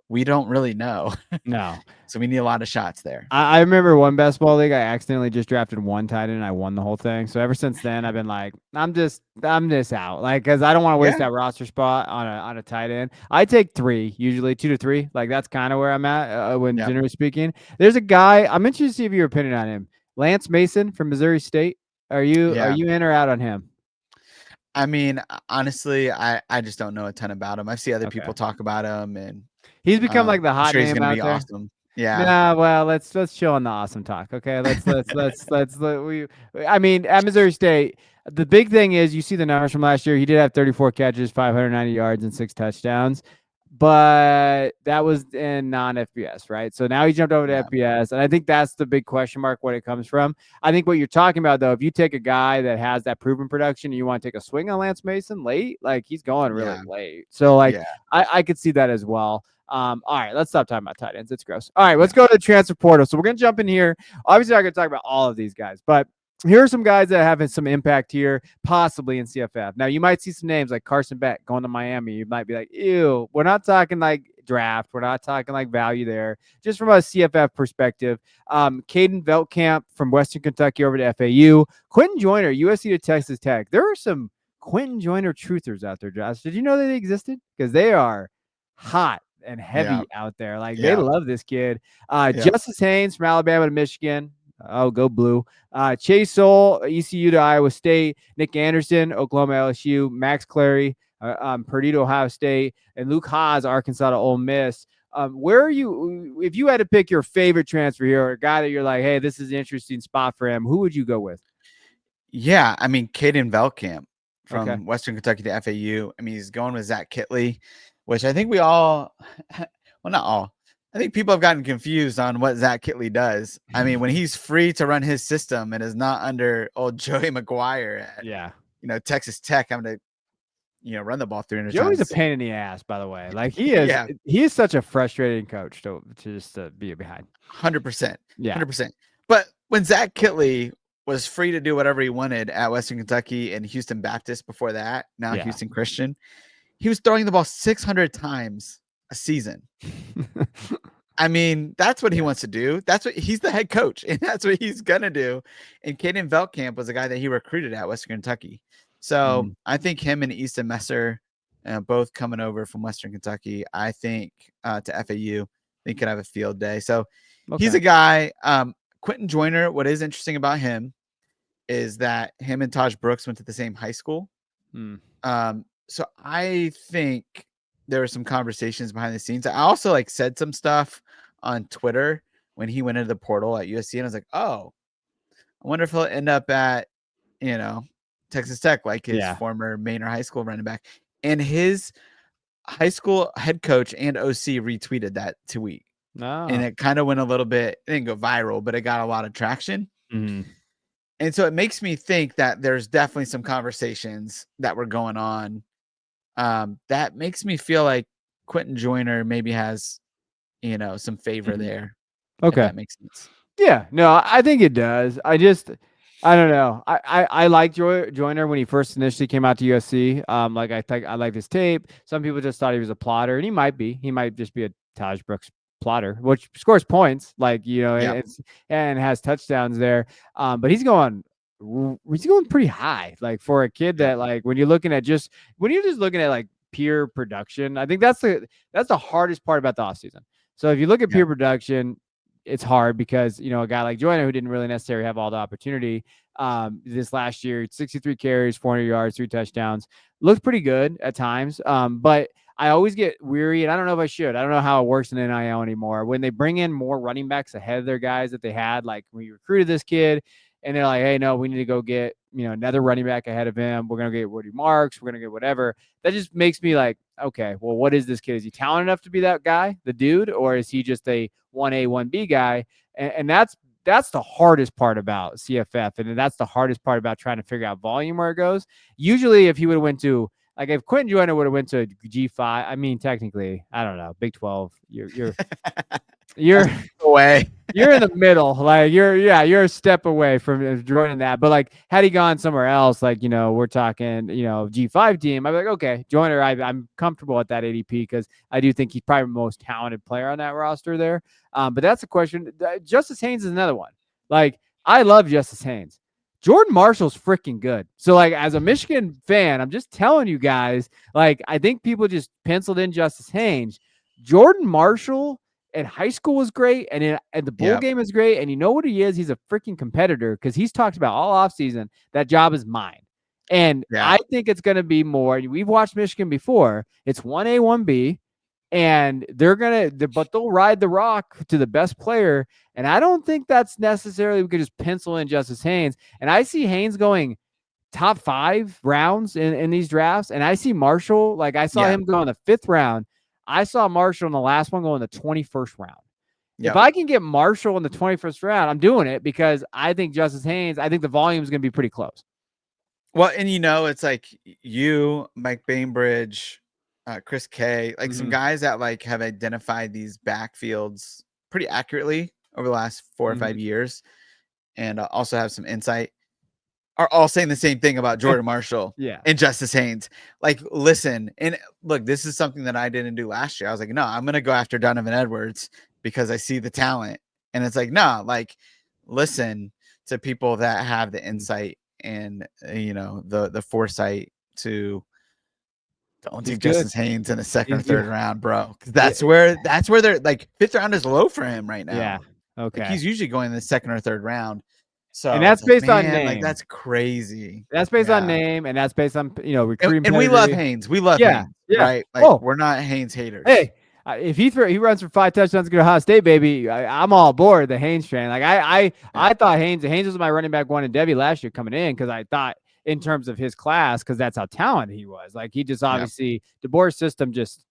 we don't really know. No. So we need a lot of shots there. I remember one best ball league, I accidentally just drafted 1 tight end and I won the whole thing. So ever since then, I've been like, I'm just out. Like, because I don't want to waste that roster spot on a tight end. I take 3, usually 2 to 3. Like, that's kind of where I'm at when generally speaking. There's a guy, I'm interested to see if your opinion on him. Lance Mason from Missouri State. Are you in or out on him? I mean, honestly, I just don't know a ton about him. I've seen other people talk about him, and he's become like the hot name he's gonna out be there. Awesome. Yeah. Nah, well, let's chill on the awesome talk. Okay. I mean, at Missouri State, the big thing is you see the numbers from last year. He did have 34 catches, 590 yards, and 6 touchdowns. But that was in non-FBS, right? So now he jumped over to FBS, and I think that's the big question mark what it comes from. I think what you're talking about, though, if you take a guy that has that proven production and you want to take a swing on Lance Mason late, like he's going really late. So, like, I could see that as well. All right, let's stop talking about tight ends. It's gross. All right, let's go to the transfer portal. So we're going to jump in here. Obviously, I'm going to talk about all of these guys, but here are some guys that have some impact here, possibly in CFF. Now, you might see some names like Carson Beck going to Miami. You might be like, ew, we're not talking like draft. We're not talking like value there. Just from a CFF perspective, Caden Veltkamp from Western Kentucky over to FAU. Quentin Joyner, USC to Texas Tech. There are some Quentin Joyner truthers out there, Josh. Did you know that they existed? Because they are hot and heavy out there. Like, they love this kid. Justice Haynes from Alabama to Michigan. Oh, go blue. Chase Soul, ECU to Iowa State. Nick Anderson, Oklahoma LSU. Max Clary, Purdue to Ohio State. And Luke Haas, Arkansas to Ole Miss. Where are you, if you had to pick your favorite transfer here, or a guy that you're like, hey, this is an interesting spot for him, who would you go with? Yeah, I mean, Caden Veltkamp from Western Kentucky to FAU. I mean, he's going with Zach Kitley, which I think we all, well, not all, I think people have gotten confused on what Zach Kitley does. I mean, when he's free to run his system and is not under old Joey McGuire at, Texas Tech, I'm going to, run the ball 300 Joey's times. a pain in the ass, by the way. Like, he is, he is such a frustrating coach to just be behind. 100%. Yeah. 100%. But when Zach Kitley was free to do whatever he wanted at Western Kentucky and Houston Baptist before that, now Houston Christian, he was throwing the ball 600 times a season. I mean, that's what he wants to do. That's what he's the head coach, and that's what he's gonna do. And Caden Veltkamp was a guy that he recruited at Western Kentucky. So I think him and Easton Messer, both coming over from Western Kentucky, I think to FAU, they could have a field day. So he's a guy. Quentin Joyner, what is interesting about him is that him and Taj Brooks went to the same high school. So I think there were some conversations behind the scenes. I also said some stuff on Twitter when he went into the portal at USC, and I was like, oh, I wonder if he'll end up at, Texas Tech, like his former Manor High School running back. And his high school head coach and OC retweeted that tweet. And it kind of went a little bit, it didn't go viral, but it got a lot of traction. And so it makes me think that there's definitely some conversations that were going on. That makes me feel like Quentin Joyner maybe has, some favor there. Okay. If that makes sense. Yeah, no, I think it does. I don't know. I liked Joyner when he first initially came out to USC. I liked his tape. Some people just thought he was a plotter, and he might be. He might just be a Taj Brooks plotter, which scores points, like, Yep. and has touchdowns there. But he's going pretty high, like for a kid Yep. that, like, when you're just looking at like pure production, I think that's the hardest part about the offseason. So if you look at pure Yep. production, it's hard because, a guy like Joyner, who didn't really necessarily have all the opportunity this last year, 63 carries, 400 yards, 3 touchdowns, looked pretty good at times. But I always get weary, and I don't know if I should. I don't know how it works in NIL anymore. When they bring in more running backs ahead of their guys that they had, like when you recruited this kid, and they're like, hey, no, we need to go get, another running back ahead of him. We're going to get Woody Marks. We're going to get whatever. That just makes me like, okay, well, what is this kid? Is he talented enough to be that guy, the dude, or is he just a 1A, 1B guy? And that's the hardest part about CFF. And that's the hardest part about trying to figure out volume where it goes. Usually if he would have went to, like, if Quentin Joyner would have went to G5, I mean, technically, I don't know, Big 12, you're away. You're in the middle. Like, you're a step away from joining that. But like, had he gone somewhere else, like, we're talking, G5 team, I'd be like, okay, Joyner, I'm comfortable at that ADP because I do think he's probably the most talented player on that roster there. But that's a question. Justice Haynes is another one. Like, I love Justice Haynes. Jordan Marshall's freaking good. So, like, as a Michigan fan, I'm just telling you guys, like, I think people just penciled in Justice Haynes. Jordan Marshall in high school was great, and at the bowl game is great. And you know what he is? He's a freaking competitor because he's talked about all offseason, that job is mine. And I think it's going to be more. We've watched Michigan before. It's 1A, 1B, and but they'll ride the rock to the best player. And I don't think that's necessarily, we could just pencil in Justice Haynes. And I see Haynes going top 5 rounds in these drafts. And I see Marshall, like I saw him go in the 5th round. I saw Marshall in the last one go in the 21st round. Yep. If I can get Marshall in the 21st round, I'm doing it because I think Justice Haynes, I think the volume is going to be pretty close. Well, and it's like you, Mike Bainbridge, Chris K, like some guys that like have identified these backfields pretty accurately over the last 4 or 5 years, and also have some insight, are all saying the same thing about Jordan Marshall and Justice Haynes. Like, listen, and look, this is something that I didn't do last year. I was like, no, I'm going to go after Donovan Edwards because I see the talent. And it's like, no, like, listen to people that have the insight and, the foresight to don't take Justice Haynes in the 2nd or 3rd round, bro. Because that's where they're like, 5th round is low for him right now. Yeah. Okay. Like, he's usually going in the 2nd or 3rd round. So, and that's based on name. Like, that's crazy. That's based on name, and that's based on recruiting. And we love Haynes. We love Haynes, right? Like, we're not Haynes haters. Hey, if he runs for 5 touchdowns to go to Ohio State, baby, I'm all aboard the Haynes train. Like, I thought Haynes was my running back 1 in Devy last year coming in because I thought in terms of his class, because that's how talented he was. Like, he just obviously DeBoer's system just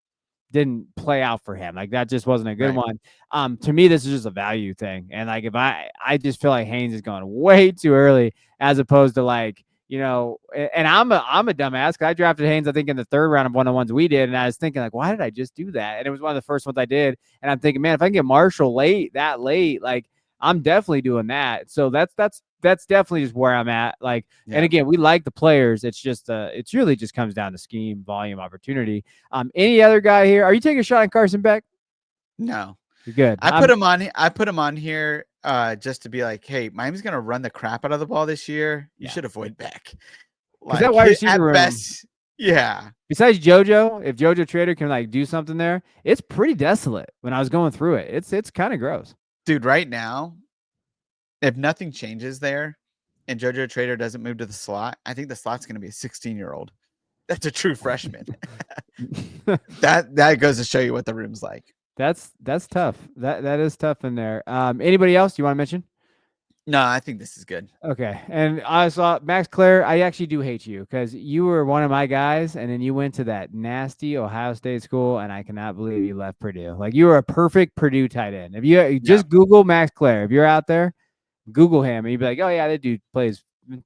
didn't play out for him. Like, that just wasn't a good one. To me, this is just a value thing. And like, if I just feel like Haynes is going way too early as opposed to like, and I'm a dumbass because I drafted Haynes, I think, in the 3rd round of one of the ones we did. And I was thinking like, why did I just do that? And it was one of the first ones I did. And I'm thinking, man, if I can get Marshall that late, like, I'm definitely doing that. So that's definitely just where I'm at. Like, and again, we like the players. It's just, it's really just comes down to scheme, volume, opportunity. Any other guy here? Are you taking a shot on Carson Beck? No. You're good. I put him on here just to be like, hey, Miami's going to run the crap out of the ball this year. You should avoid Beck. Like, that wide receiver room, best, besides JoJo, if JoJo Trader can like do something there, it's pretty desolate when I was going through it. It's kind of gross. Dude, right now, if nothing changes there and JoJo Trader doesn't move to the slot, I think the slot's going to be a 16-year-old. That's a true freshman. That goes to show you what the room's like. That's tough. That is tough in there. Anybody else you want to mention? No, I think this is good. Okay. And I saw Max Clare. I actually do hate you because you were one of my guys, and then you went to that nasty Ohio State school, and I cannot believe you left Purdue. Like, you were a perfect Purdue tight end. If you just Google Max Clare, if you're out there, Google him, and you'd be like, oh yeah, that dude plays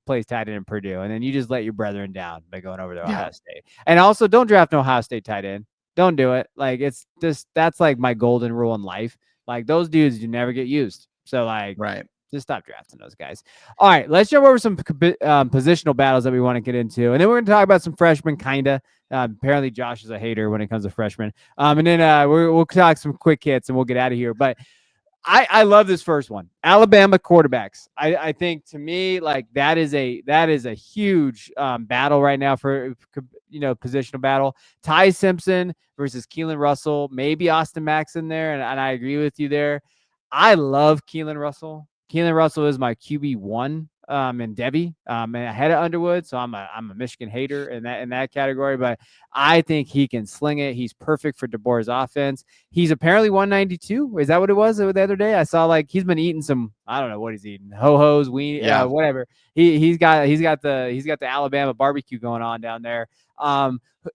tight end in Purdue, and then you just let your brethren down by going over to Ohio State. And also, don't draft an Ohio State tight end. Don't do it. Like, it's just, that's like my golden rule in life. Like, those dudes do never get used. So like, right. Just stop drafting those guys. All right, let's jump over some positional battles that we want to get into, and then we're going to talk about some freshmen, kinda. Apparently, Josh is a hater when it comes to freshmen. And then we'll talk some quick hits, and we'll get out of here. But I love this first one. Alabama quarterbacks. I think to me, like that is a huge battle right now for positional battle. Ty Simpson versus Keelan Russell, maybe Austin Mack's in there, and I agree with you there. I love Keelan Russell. Keelan Russell is my QB1 and Devy and ahead of Underwood, so I'm a Michigan hater in that category, but I think he can sling it. He's perfect for DeBoer's offense. He's apparently 192. Is that what it was the other day? I saw like he's been eating some, I don't know what he's eating, ho-hos, whatever. He's got the Alabama barbecue going on down there.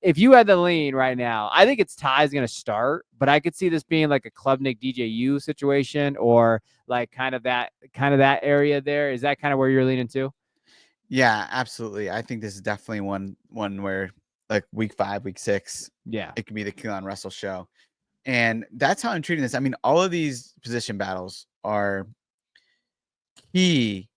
If you had the lean right now, I think it's Ty's going to start, but I could see this being like a Klubnik DJU situation or like kind of that area there. Is that kind of where you're leaning to? Yeah, absolutely. I think this is definitely one where like week 5, week 6, it could be the Keelan Russell show. And that's how I'm treating this. I mean, all of these position battles are key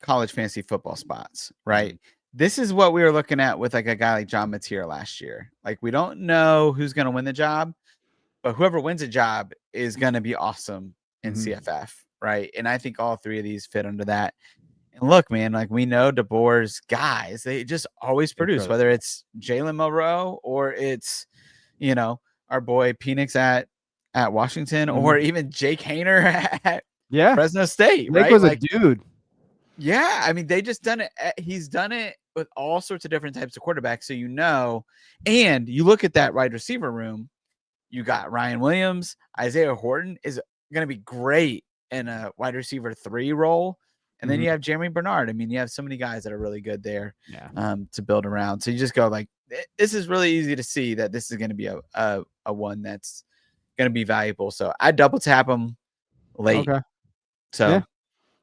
college fantasy football spots, right? Mm-hmm. This is what we were looking at with like a guy like John Mateer last year. Like we don't know who's going to win the job, but whoever wins a job is going to be awesome in CFF, right? And I think all 3 of these fit under that. And look, man, like we know DeBoer's guys, they just always produce, whether it's Jalen Monroe or it's, our boy Penix at Washington or even Jake Haener at Fresno State, Jake right? was a dude. Yeah, I mean, they just done it. He's done it with all sorts of different types of quarterbacks. So, and you look at that wide receiver room, you got Ryan Williams, Isaiah Horton is going to be great in a wide receiver 3 role. And then you have Jeremy Bernard. I mean, you have so many guys that are really good there to build around. So you just go like, this is really easy to see that this is going to be a one that's going to be valuable. So I double tap them late. Okay. So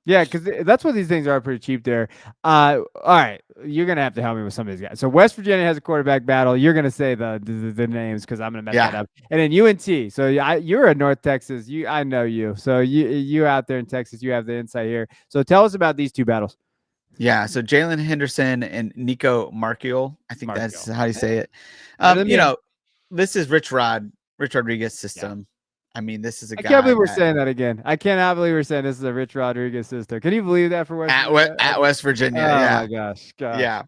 yeah, because that's what these things are, pretty cheap there. All right, you're gonna have to help me with some of these guys. So West Virginia has a quarterback battle. You're gonna say the names because I'm gonna mess that up. And then UNT. So you're in North Texas. I know you. So you out there in Texas, you have the insight here. So tell us about these 2 battles. Yeah, so Jalen Henderson and Nico Markiel. I think that's how you say it. This is Rich Rodriguez system. Yeah. I mean, this is a guy. I can't believe we're saying that again. I cannot believe we're saying this is a Rich Rodriguez system. Can you believe that for West Virginia? At West Virginia? Oh my gosh. Yeah.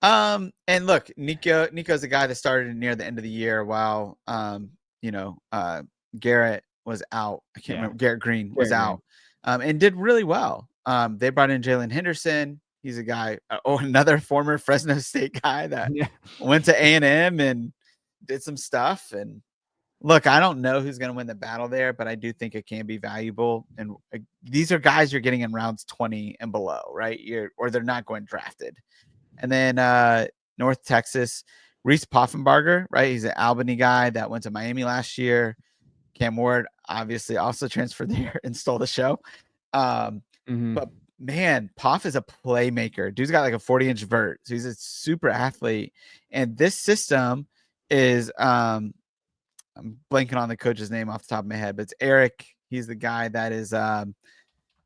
And look, Nico's a guy that started near the end of the year while Garrett was out. I can't remember. Garrett Green was out. And did really well. They brought in Jalen Henderson. He's a guy, another former Fresno State guy that went to A&M and did some stuff. And look, I don't know who's going to win the battle there, but I do think it can be valuable. And these are guys you're getting in rounds 20 and below, right? Or they're not going drafted. And then North Texas, Reese Poffenbarger, right? He's an Albany guy that went to Miami last year. Cam Ward obviously also transferred there and stole the show. But man, Poff is a playmaker. Dude's got like a 40-inch vert. So he's a super athlete. And this system is I'm blanking on the coach's name off the top of my head, but it's Eric. He's the guy that is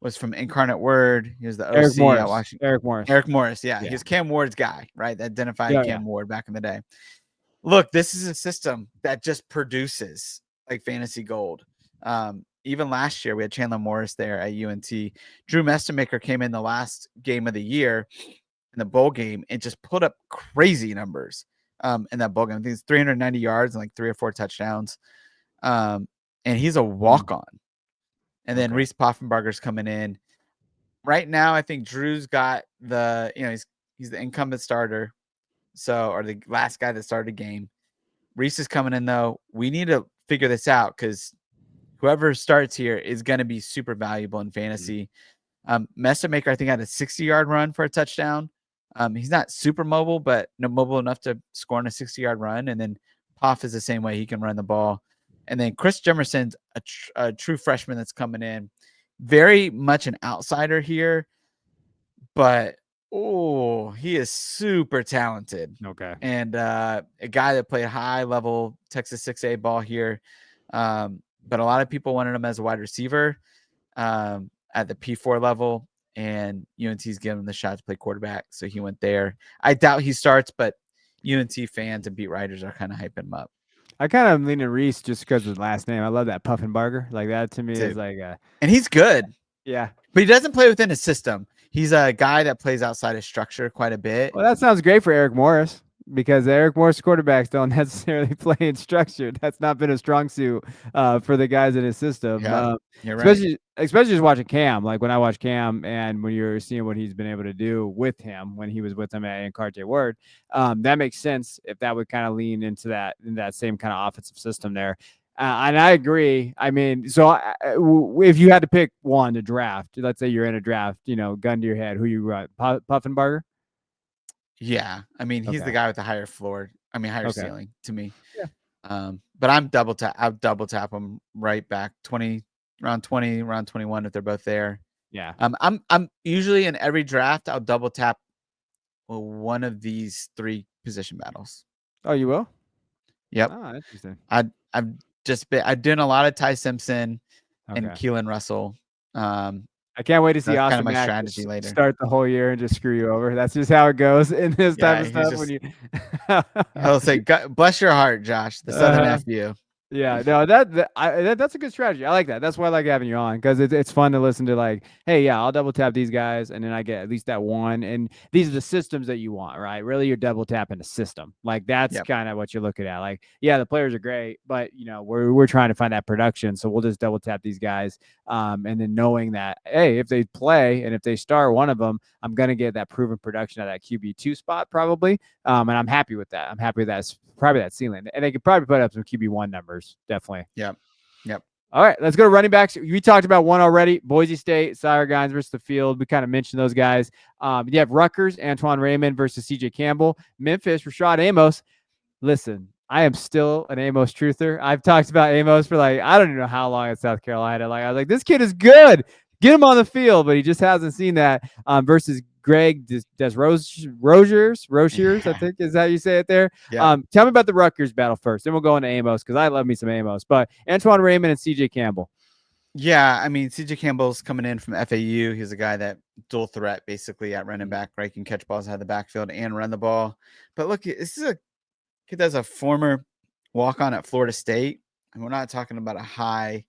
was from Incarnate Word. He was the OC at Washington. Eric Morris. Yeah. He was Cam Ward's guy, right? That identified Cam Ward back in the day. Look, this is a system that just produces like fantasy gold. Even last year, we had Chandler Morris there at UNT. Drew Mestemaker came in the last game of the year in the bowl game and just put up crazy numbers in that bowl game. I think it's 390 yards and like 3 or 4 touchdowns. And he's a walk-on. And then Reese Poffenbarger's coming in. Right now, I think Drew's got he's the incumbent starter. Or the last guy that started the game. Reese is coming in, though. We need to figure this out because whoever starts here is going to be super valuable in fantasy. Mestemaker, I think, had a 60-yard run for a touchdown. He's not super mobile, but mobile enough to score on a 60-yard run. And then Poff is the same way. He can run the ball. And then Chris Jemerson's a true freshman that's coming in. Very much an outsider here, but he is super talented. Okay. And a guy that played high-level Texas 6A ball here. But a lot of people wanted him as a wide receiver. at the P4 level, and UNC's given him the shot to play quarterback, so he went there. I doubt he starts, but UNC fans and beat writers are kind of hyping him up. I kind of lean to Reese just because of the last name. I love that Puffenbarger. Like that to me is like and he's good. Yeah. But he doesn't play within his system. He's a guy that plays outside his structure quite a bit. Well, that sounds great for Eric Morris because Eric Morris quarterbacks don't necessarily play in structure. That's not been a strong suit for the guys in his system. Yeah, you're right. Especially just watching Cam. Like when I watch Cam and when you're seeing what he's been able to do with him when he was with him at Cartier Word, that makes sense if that would kind of lean into that same kind of offensive system there. And I agree. I mean, so if you had to pick one to draft, let's say you're in a draft, gun to your head, who you run, Puffenbarger? Yeah, I mean, he's the guy with the higher floor. I mean, higher ceiling to me. Yeah. But I'll double tap him right back round 20, round 21 if they're both there. Yeah. I'm usually in every draft I'll double tap one of these 3 position battles. Oh, you will? Yep. Oh, interesting. I've done a lot of Ty Simpson and Keelan Russell. I can't wait to see kind Austin of my Mack strategy later. Start the whole year and just screw you over. That's just how it goes in this type of stuff. When you he'll say, "Bless your heart, Josh, the Southern FU." Yeah, no, that's a good strategy. I like that. That's why I like having you on because it's fun to listen to. Like, hey, yeah, I'll double tap these guys, and then I get at least that one. And these are the systems that you want, right? Really, you're double tapping the system. Like that's kind of what you're looking at. Like, yeah, the players are great, but we're trying to find that production, so we'll just double tap these guys. And then knowing that, hey, if they play and if they start one of them, I'm gonna get that proven production at that QB2 spot probably. And I'm happy with that. I'm happy with that. It's probably that ceiling, and they could probably put up some QB1 numbers. Definitely. Yep. All right, let's go to running backs. We talked about one already. Boise State, Sire Gines versus the field. We kind of mentioned those guys. You have Rutgers, Antoine Raymond versus CJ Campbell. Memphis, Rashad Amos. Listen, I am still an Amos truther. I've talked about Amos for I don't even know how long in South Carolina. I was like, this kid is good. Get him on the field, but he just hasn't seen that versus Greg Rosiers, I think is how you say it there. Yeah. Tell me about the Rutgers battle first. Then we'll go into Amos because I love me some Amos. But Antoine Raymond and CJ Campbell. Yeah, I mean, CJ Campbell's coming in from FAU. He's a guy that dual threat basically at running back, right? He can catch balls out of the backfield and run the ball. But look, this is a kid that's a former walk-on at Florida State. And we're not talking about a high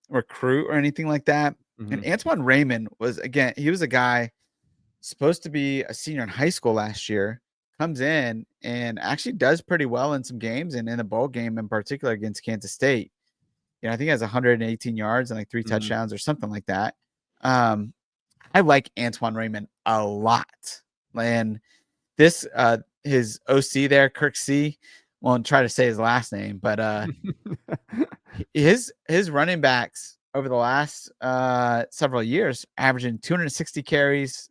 recruit or anything like that. Mm-hmm. And Antoine Raymond was a guy supposed to be a senior in high school last year, comes in and actually does pretty well in some games and in the bowl game in particular against Kansas State. I think he has 118 yards and 3 touchdowns or something like that. I like Antoine Raymond a lot. And this his OC there, Kirk C. Won't try to say his last name, but his running backs over the last several years averaging 260 carries,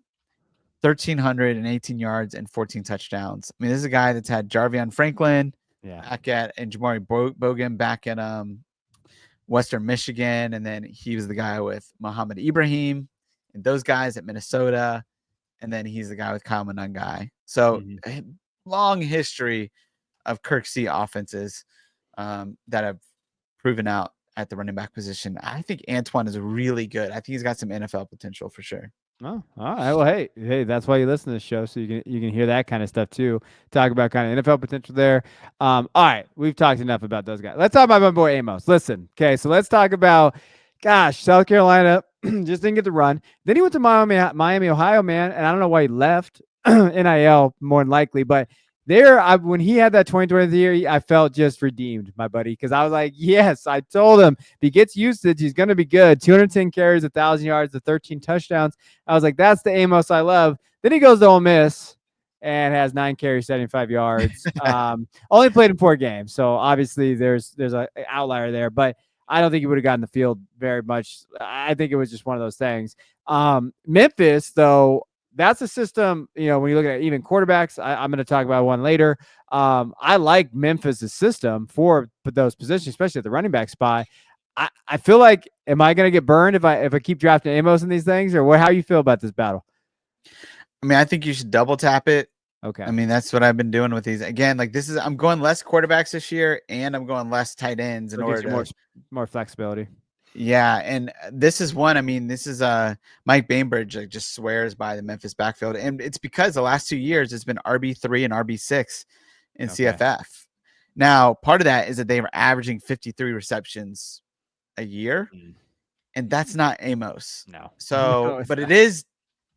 1,318 yards, and 14 touchdowns. I mean, this is a guy that's had Jarvion Franklin back and Jamari Bogan back at Western Michigan, and then he was the guy with Muhammad Ibrahim and those guys at Minnesota, and then he's the guy with Kyle Monangai. So long history of Kirk C offenses that have proven out at the running back position. I think Antoine is really good. I think he's got some NFL potential for sure. Oh, all right. Well, hey, that's why you listen to the show, so you can hear that kind of stuff too. Talk about kind of NFL potential there. All right, we've talked enough about those guys. Let's talk about my boy Amos. Listen, okay, so let's talk about, South Carolina just didn't get the run. Then he went to Miami, Ohio, man, and I don't know why he left. NIL more than likely, but when he had that 2020 year, I felt just redeemed, my buddy, because I was like, yes, I told him if he gets usage, he's going to be good. 210 carries, 1,000 yards, 13 touchdowns. I was like, that's the Amos I love. Then he goes to Ole Miss and has 9 carries, 75 yards. Only played in 4 games, so obviously there's an outlier there, but I don't think he would have gotten the field very much. I think it was just one of those things. Memphis, though, that's a system, when you look at even quarterbacks, I'm going to talk about one later. I like Memphis' system for those positions, especially at the running back spot. I feel like, am I going to get burned if I keep drafting Amos in these things, or how you feel about this battle? I mean, I think you should double tap it. Okay. I mean, that's what I've been doing with these. Again, I'm going less quarterbacks this year, and I'm going less tight ends in order to more flexibility. Yeah, and this is one. I mean, this is Mike Bainbridge like, just swears by the Memphis backfield, and it's because the last 2 years it's been RB3 and RB6 in CFF. Now, part of that is that they were averaging 53 receptions a year, and that's not Amos. No. So, No, but not. it is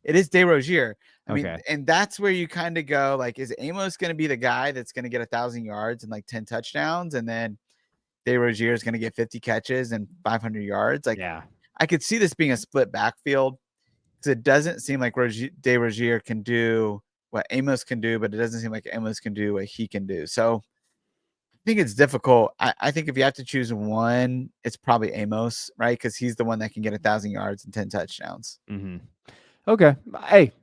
DeRozier. I mean, Okay. and that's where you kind of go like, is Amos going to be the guy that's going to get 1,000 yards and like 10 touchdowns, and then DeRozier is going to get 50 catches and 500 yards? Like, Yeah. I could see this being a split backfield because it doesn't seem like DeRozier can do what Amos can do, but it doesn't seem like Amos can do what he can do. So I think it's difficult. I think if you have to choose one, it's probably Amos, right? Because he's the one that can get 1,000 yards and 10 touchdowns. Mm-hmm. Okay. Hey,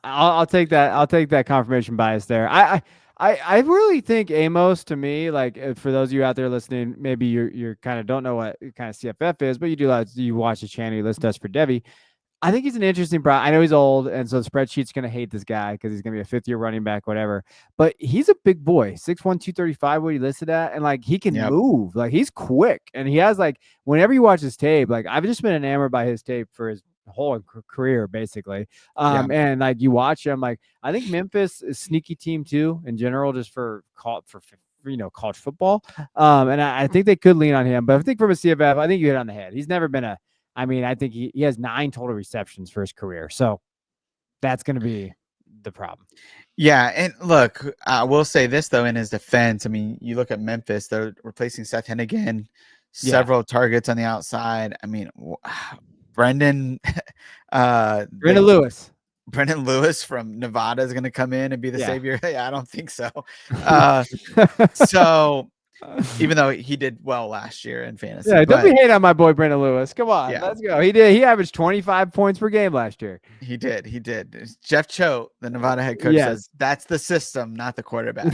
I'll take that. I'll take that confirmation bias there. I really think Amos, to me, like for those of you out there listening, maybe you're kind of don't know what kind of CFF is, but you watch the channel, you listen to us for Devy. I think he's an interesting I know he's old, and so the spreadsheet's going to hate this guy because he's going to be a fifth-year running back, whatever. But he's a big boy, 6'1", 235, what he listed at, and like he can move, like he's quick, and he has like whenever you watch his tape, like I've just been enamored by his tape for his whole career, basically. And like you watch him, like I think Memphis is sneaky team too in general, just for college football. And I think they could lean on him, but I think from a CFF, I think you hit on the head. He's never been I think he has 9 total receptions for his career. So that's going to be the problem. Yeah. And look, I will say this, though, in his defense. I mean, you look at Memphis, they're replacing Seth Hennigan, several targets on the outside. I mean, Brendan Lewis. Brendan Lewis from Nevada is going to come in and be the savior. Yeah, I don't think so. So even though he did well last year in fantasy. Yeah, don't be hating on my boy Brendan Lewis. Come on, let's go. He averaged 25 points per game last year. He did. Jeff Choate, the Nevada head coach, says that's the system, not the quarterback.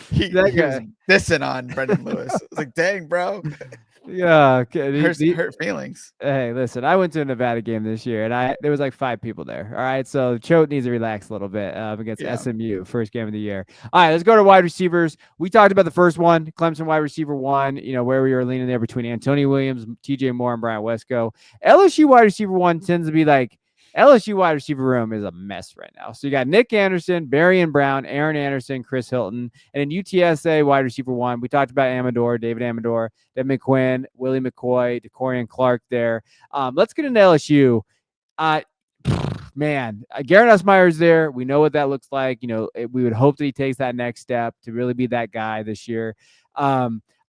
he was dissing on Brendan Lewis. I was like, dang, bro. Yeah, hurt feelings. Hey, listen, I went to a Nevada game this year, and there was like 5 people there. All right, so Choate needs to relax a little bit against SMU, first game of the year. All right, let's go to wide receivers. We talked about the first one, Clemson wide receiver 1. You know where we were leaning there between Antonio Williams, TJ Moore, and Brian Wesco. LSU wide receiver 1 tends to be like LSU wide receiver room is a mess right now. So you got Nick Anderson, Barrion Brown, Aaron Anderson, Chris Hilton, and in UTSA wide receiver 1, we talked about David Amador, Devin McQuinn, Willie McCoy, DeCorian Clark there. Let's get into LSU. Man, Garrett Usmeyer's there. We know what that looks like. We would hope that he takes that next step to really be that guy this year.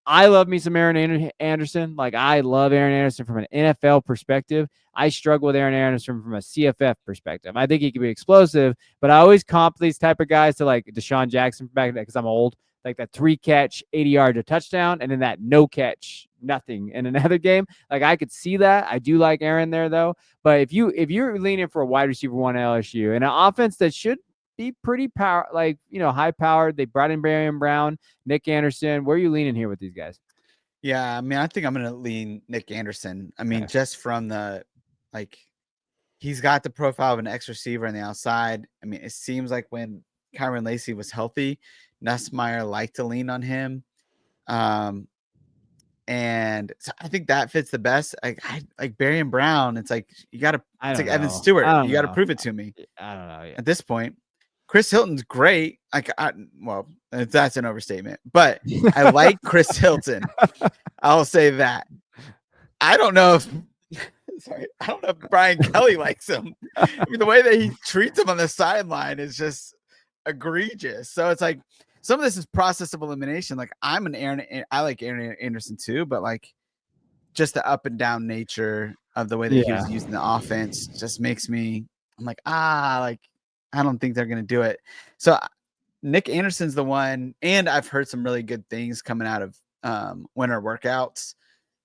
I love me some Aaron Anderson. Like, I love Aaron Anderson from an NFL perspective. I struggle with Aaron Anderson from a CFF perspective. I think he can be explosive, but I always comp these type of guys to like Deshaun Jackson back because I'm old. Like that 3-catch, 80 yards a touchdown, and then that no catch, nothing in another game. Like I could see that. I do like Aaron there though. But if you're leaning for a wide receiver 1 LSU and an offense that should be pretty high powered. They brought in Barrion Brown, Nick Anderson. Where are you leaning here with these guys? Yeah, I mean, I think I'm going to lean Nick Anderson. I mean, just from the he's got the profile of an X receiver on the outside. I mean, it seems like when Kyron Lacey was healthy, Nussmeier liked to lean on him. And so I think that fits the best. Like Barrion Brown, it's like it's like Evan Stewart. You got to prove it to me. I don't know. At this point, Chris Hilton's great. Well, that's an overstatement, but I like Chris Hilton. I'll say that. I don't know if Brian Kelly likes him. I mean, the way that he treats him on the sideline is just egregious. So it's like some of this is process of elimination. Like I like Aaron Anderson too, but like just the up and down nature of the way that he was using the offense just makes me. I'm like I don't think they're gonna do it. So Nick Anderson's the one, and I've heard some really good things coming out of winter workouts,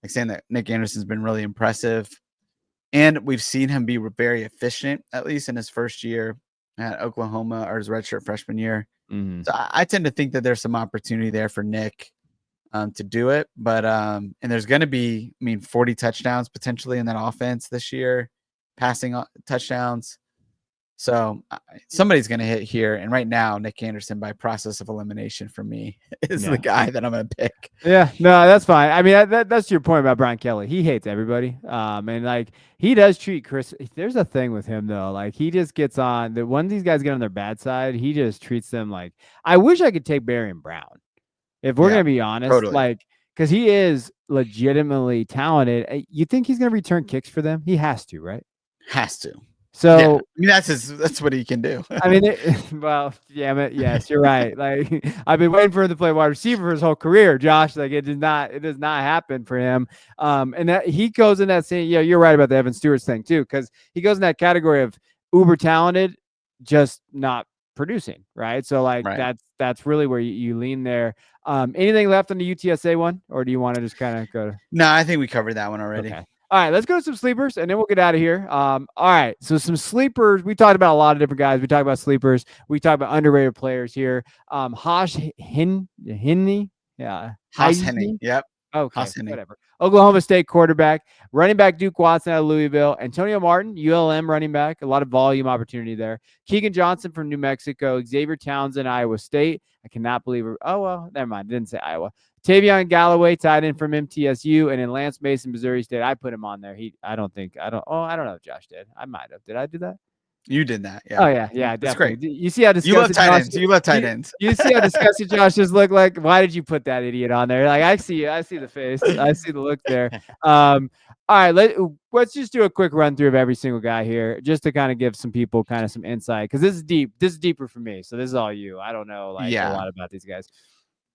like saying that Nick Anderson's been really impressive. And we've seen him be very efficient, at least in his first year at Oklahoma or his redshirt freshman year. Mm-hmm. So I tend to think that there's some opportunity there for Nick to do it. But and there's going to be, 40 touchdowns potentially in that offense this year, passing touchdowns. So somebody's going to hit here. And right now, Nick Anderson, by process of elimination for me, is the guy that I'm going to pick. Yeah, no, that's fine. I mean, that's your point about Brian Kelly. He hates everybody. And like he does treat Chris. There's a thing with him though. Like he just gets on the when these guys get on their bad side, he just treats them like I wish I could take Barry and Brown. If we're gonna be honest, totally. like because he is legitimately talented. You think he's gonna return kicks for them? He has to, right? Has to. So yeah. I mean, that's what he can do. I mean, well, damn it, yes, you're right. Like I've been waiting for him to play wide receiver for his whole career, Josh. Like it does not happen for him. And that he goes in that same. Yeah, you're right about the Evan Stewart's thing too, because he goes in that category of uber talented, just not producing, right? So like that's really where you lean there. Anything left on the UTSA one, or do you want to just kind of go? No, I think we covered that one already. Okay. All right, let's go to some sleepers, and then we'll get out of here. All right, so some sleepers. We talked about a lot of different guys. We talked about sleepers. We talked about underrated players here. Hosh Hinney, yeah, Haas Henning, yep. Okay, whatever. Oklahoma State quarterback, running back Duke Watson out of Louisville, Antonio Martin, ULM running back, a lot of volume opportunity there. Keegan Johnson from New Mexico, Xavier Townsend, Iowa State. I cannot believe it. Oh, well, never mind. Didn't say Iowa. Tavion Galloway, tied in from MTSU, and then Lance Mason, Missouri State. I put him on there. I don't know if Josh did. I might have. Did I do that? You did that, yeah. Oh yeah, that's definitely. Great. You see how disgusted you love tight ends. You love tight ends. You see how disgusted Josh just looked like. Why did you put that idiot on there? Like I see the face. I see the look there. All right, let's just do a quick run through of every single guy here, just to kind of give some people kind of some insight, because this is deep. This is deeper for me. So this is all you. I don't know a lot about these guys.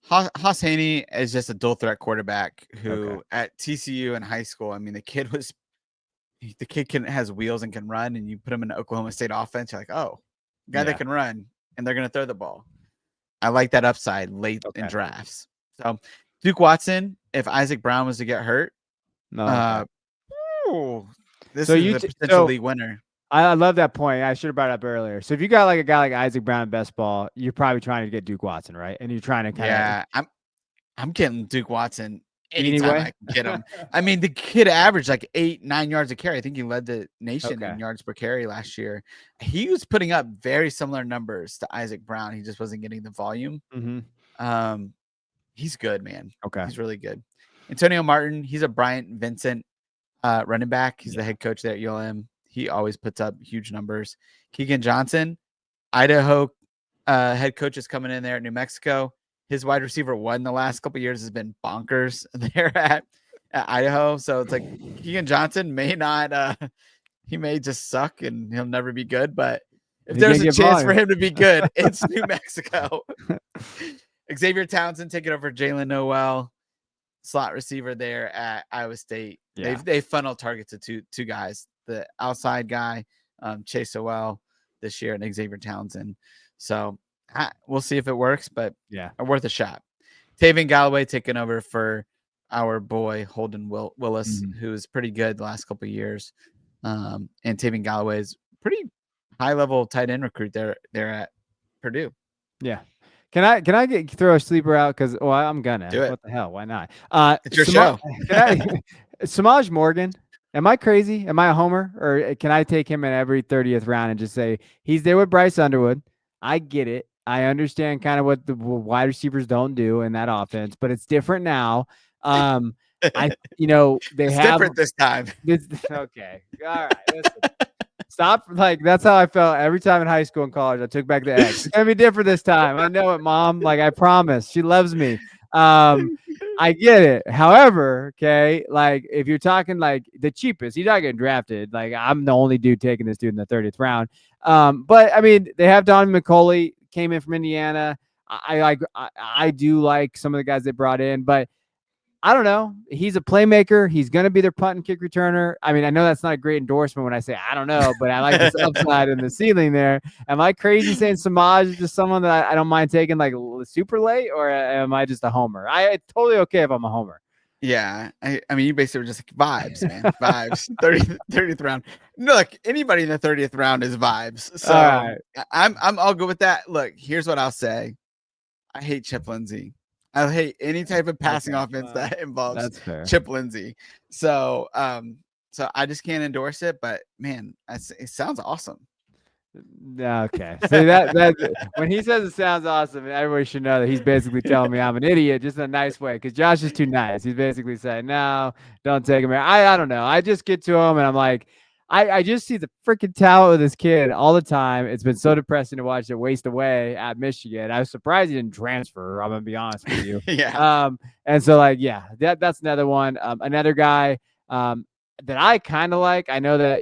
Haas Haney is just a dual threat quarterback who at TCU in high school, I mean, the kid has wheels and can run, and you put him in an Oklahoma State offense, you're like, oh, guy that can run, and they're going to throw the ball. I like that upside late in drafts. So Duke Watson, if Isaac Brown was to get hurt, this is the potential league winner. I love that point. I should have brought it up earlier. So if you got like a guy like Isaac Brown in best ball, you're probably trying to get Duke Watson, right? And you're trying to kind of I'm getting Duke Watson anytime I can get him. I mean, the kid averaged like 8-9 yards a carry. I think he led the nation in yards per carry last year. He was putting up very similar numbers to Isaac Brown. He just wasn't getting the volume. He's good, man. He's really good. Antonio Martin, he's a Bryant Vincent running back. He's the head coach there at ULM. He always puts up huge numbers. Keegan Johnson, Idaho head coach, is coming in there at New Mexico. His wide receiver one the last couple of years has been bonkers there at Idaho. So it's like Keegan Johnson may not, he may just suck and he'll never be good. But if there's a chance for him to be good, it's New Mexico. Xavier Townsend taking over Jalen Noel, slot receiver there at Iowa State. They funnel targets to two guys, the outside guy, Chase Owell this year, and Xavier Townsend. So we'll see if it works, but worth a shot. Tavion Galloway taking over for our boy Holden Willis, who's pretty good the last couple of years. And Tavion Galloway is pretty high level tight end recruit there at Purdue. Yeah. Can I throw a sleeper out? Because I'm gonna do it. What the hell? Why not? It's your show. Samaj Morgan. Am I crazy? Am I a homer? Or can I take him in every 30th round and just say he's there with Bryce Underwood? I get it. I understand kind of what the wide receivers don't do in that offense, but it's different now. It's different this time. Okay. All right. Listen. Stop. Like, that's how I felt every time in high school and college. I took back the X. It's going to be different this time. I know it, Mom. Like, I promise. She loves me. I get it. However, like, if you're talking like the cheapest, he's not getting drafted. Like, I'm the only dude taking this dude in the 30th round. But, I mean, they have Donovan McCulley, came in from Indiana. I do like some of the guys they brought in, but I don't know. He's a playmaker. He's going to be their punt and kick returner. I mean, I know that's not a great endorsement when I say I don't know, but I like this upside in the ceiling there. Am I crazy saying Samaj is just someone that I don't mind taking like super late, or am I just a homer? It's totally okay if I'm a homer. Yeah. I mean, you basically were just like vibes, man. Vibes. 30th round. Look, anybody in the 30th round is vibes. So I'm all good with that. Look, here's what I'll say. I hate Chip Lindsey. I hate any type of passing offense that involves Chip Lindsey. So I just can't endorse it, but man, it sounds awesome. Okay. See that when he says it sounds awesome, everybody should know that he's basically telling me I'm an idiot, just in a nice way. Because Josh is too nice. He's basically saying, "No, don't take him here." I don't know. I just get to him and I'm like, I just see the freaking talent of this kid all the time. It's been so depressing to watch it waste away at Michigan. I was surprised he didn't transfer. I'm gonna be honest with you. Yeah. And so like, yeah, that's another one. Another guy. That I kind of like. I know that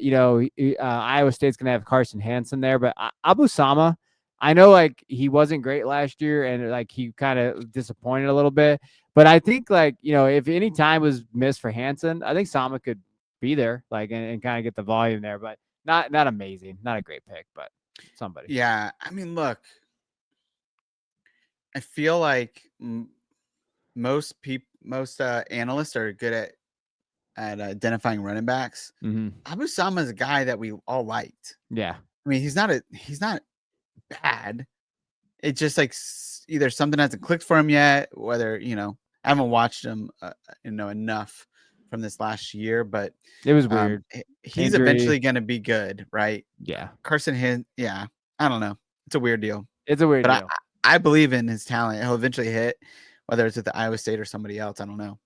Iowa State's gonna have Carson Hansen there, but Abu Sama, I know like he wasn't great last year, and like he kind of disappointed a little bit. But I think like if any time was missed for Hansen, I think Sama could be there like and kind of get the volume there, but not amazing, not a great pick, but somebody. Yeah, I mean, look, I feel like most analysts are good at identifying running backs. Mm-hmm. Abu Sama is a guy that we all liked. Yeah. I mean, he's not bad. It's just like either something hasn't clicked for him yet, whether I haven't watched him enough from this last year, but it was weird. He's eventually going to be good, right? Yeah. Carson yeah, I don't know. It's a weird deal. It's a weird deal. I believe in his talent. He'll eventually hit, whether it's at the Iowa State or somebody else. I don't know.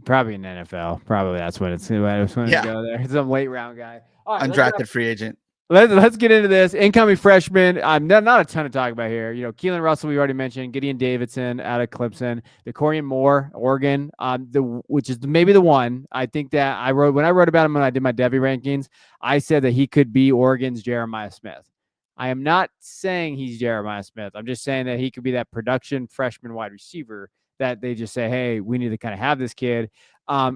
Probably in the NFL. Probably that's what it's going to go there. Some late round guy. All right, undrafted free agent. Let's get into this. Incoming freshman. Not a ton to talk about here. Keelan Russell, we already mentioned. Gideon Davidson out of Clemson. DeCorian Moore, Oregon, which is maybe the one. I think that when I wrote about him when I did my Devy rankings, I said that he could be Oregon's Jeremiah Smith. I am not saying he's Jeremiah Smith. I'm just saying that he could be that production freshman wide receiver that they just say, hey, we need to kind of have this kid.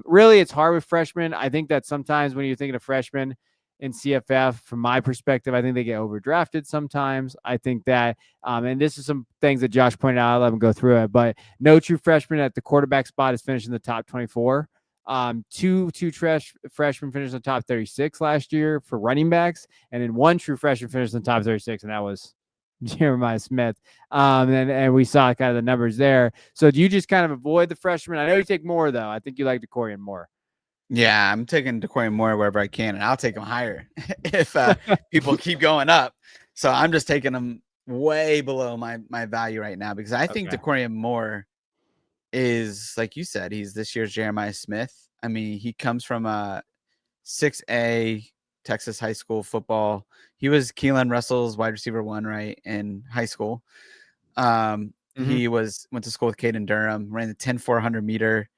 Really, it's hard with freshmen. I think that sometimes when you're thinking of freshmen in CFF, from my perspective, I think they get overdrafted sometimes. I think that, and this is some things that Josh pointed out. I'll let him go through it, but no true freshman at the quarterback spot is finishing the top 24. Two freshmen finished in the top 36 last year for running backs, and then one true freshman finished in the top 36, and that was Jeremiah Smith. And we saw kind of the numbers there. So do you just kind of avoid the freshmen? I know you take more, though. I think you like DeCorian more. Yeah, I'm taking DeCorian Moore wherever I can, and I'll take him higher if people keep going up. So I'm just taking him way below my value right now because I think DeCorian Moore is, like you said, he's this year's Jeremiah Smith. I mean, he comes from a 6A Texas high school football. He was Keelan Russell's wide receiver 1, right, in high school. He went to school with Caden Durham, ran the 10-400 meter.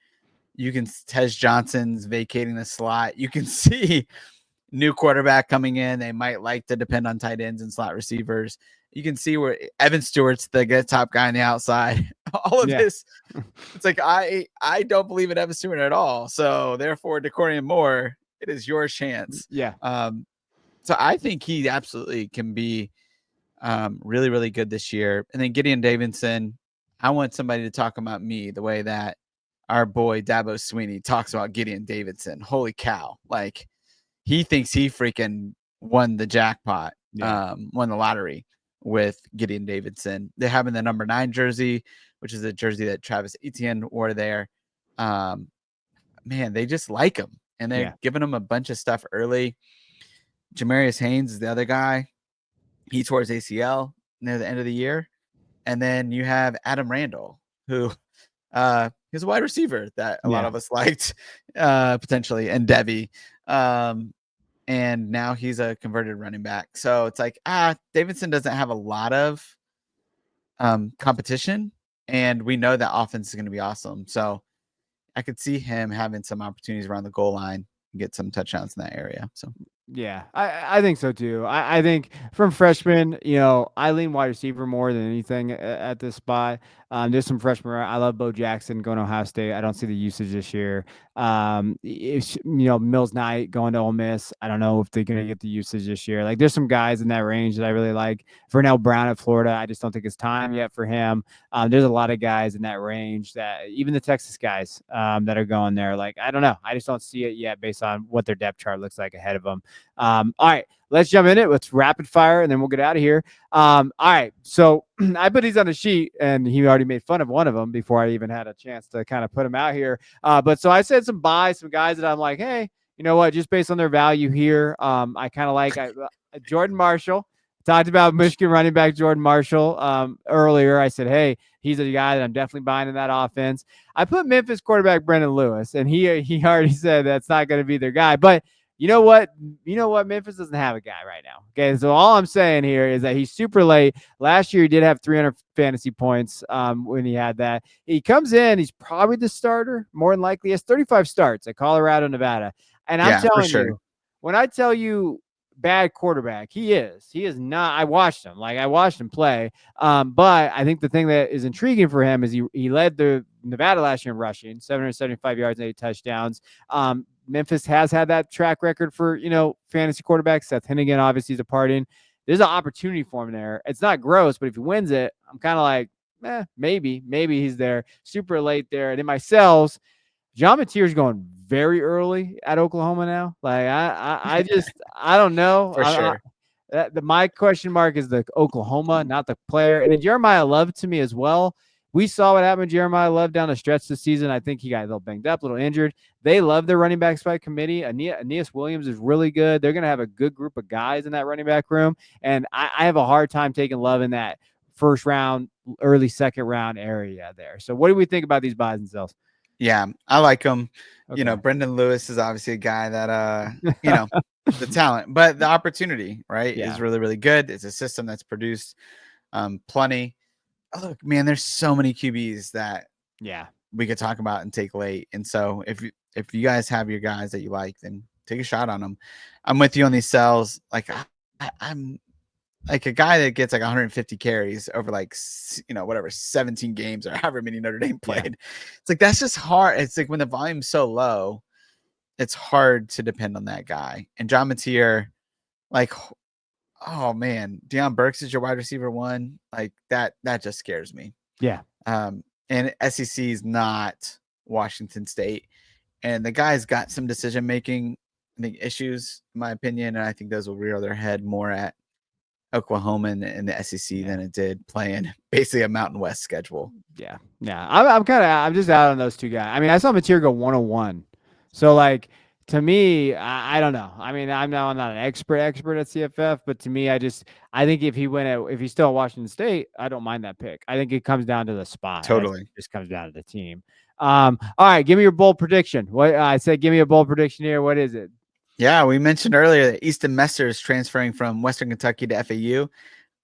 You can Tej Johnson's vacating the slot. You can see new quarterback coming in. They might like to depend on tight ends and slot receivers. You can see where Evan Stewart's the top guy on the outside. All of this, it's like I don't believe in Evan Stewart at all. So therefore, DeCorian Moore, it is your chance. Yeah. So I think he absolutely can be really, really good this year. And then Gideon Davidson, I want somebody to talk about me the way that our boy Dabo Sweeney talks about Gideon Davidson. Holy cow. Like he thinks he freaking won the jackpot, won the lottery with Gideon Davidson. They're having the number 9 jersey, which is a jersey that Travis Etienne wore there. Man, they just like him and they're giving him a bunch of stuff early. Jamarius Haynes is the other guy. He tore his ACL near the end of the year. And then you have Adam Randall, who he's a wide receiver that a lot of us liked potentially, and Devy. And now he's a converted running back. So it's like, Davidson doesn't have a lot of competition, and we know that offense is going to be awesome. So I could see him having some opportunities around the goal line and get some touchdowns in that area. So yeah, I think so too. I think from freshmen, I lean wide receiver more than anything at this spot. There's some freshmen. I love Bo Jackson going to Ohio State. I don't see the usage this year. Mills Knight going to Ole Miss. I don't know if they're going to get the usage this year. Like there's some guys in that range that I really like. Vernell Brown at Florida, I just don't think it's time yet for him. There's a lot of guys in that range that even the Texas guys that are going there. Like, I don't know. I just don't see it yet based on what their depth chart looks like ahead of them. All right, let's jump in it. Let's rapid fire, and then we'll get out of here. All right, so I put these on a sheet, and he already made fun of one of them before I even had a chance to kind of put them out here. But so I said some guys that I'm like, hey, you know what? Just based on their value here, I kind of like Jordan Marshall. Talked about Michigan running back Jordan Marshall earlier. I said, hey, he's a guy that I'm definitely buying in that offense. I put Memphis quarterback Brendan Lewis, and he already said that's not going to be their guy. But you know what? Memphis doesn't have a guy right now. Okay, so all I'm saying here is that he's super late. Last year he did have 300 fantasy points when he had that. He comes in, he's probably the starter, more than likely. He has 35 starts at Colorado, Nevada. And I'm telling you, when I tell you bad quarterback, he is not. I watched him play. But I think the thing that is intriguing for him is he led the Nevada last year in rushing, 775 yards and 8 touchdowns. Memphis has had that track record for fantasy quarterbacks. Seth Hennigan obviously is departing. There's an opportunity for him there. It's not gross, but if he wins it, I'm kind of like, maybe he's there. Super late there. And in my cells, John Mateer's going very early at Oklahoma now. Like I don't know. For sure. My question mark is the Oklahoma, not the player. And then Jeremiah Love to me as well. We saw what happened to Jeremiah Love down the stretch this season. I think he got a little banged up, a little injured. They love their running backs by committee. Aeneas Williams is really good. They're going to have a good group of guys in that running back room. And I have a hard time taking Love in that first round, early second round area there. So what do we think about these buys and sells? Yeah, I like him. Okay. Brendan Lewis is obviously a guy that, the talent, but the opportunity, right, is really, really good. It's a system that's produced plenty. Oh, look, man, there's so many QBs that we could talk about and take late. And so if you guys have your guys that you like, then take a shot on them. I'm with you on these sells. Like I'm like a guy that gets like 150 carries over 17 games or however many Notre Dame played. Yeah. It's like, that's just hard. It's like when the volume's so low, it's hard to depend on that guy. And John Mateer, like, oh man, Deion Burks is your wide receiver one. Like that just scares me. Yeah. And SEC is not Washington State. And the guy's got some decision-making, I think, issues, in my opinion. And I think those will rear their head more at Oklahoma and the SEC than it did playing basically a Mountain West schedule. Yeah. I'm just out on those two guys. I mean, I saw Mateer go 101. So like to me, I don't know. I mean, I'm not an expert at CFF, but to me, I think if he's still at Washington State, I don't mind that pick. I think it comes down to the spot. Totally. It just comes down to the team. All right, give me your bold prediction. What I said, give me a bold prediction here. What is it? Yeah, we mentioned earlier that Easton Messer is transferring from Western Kentucky to FAU.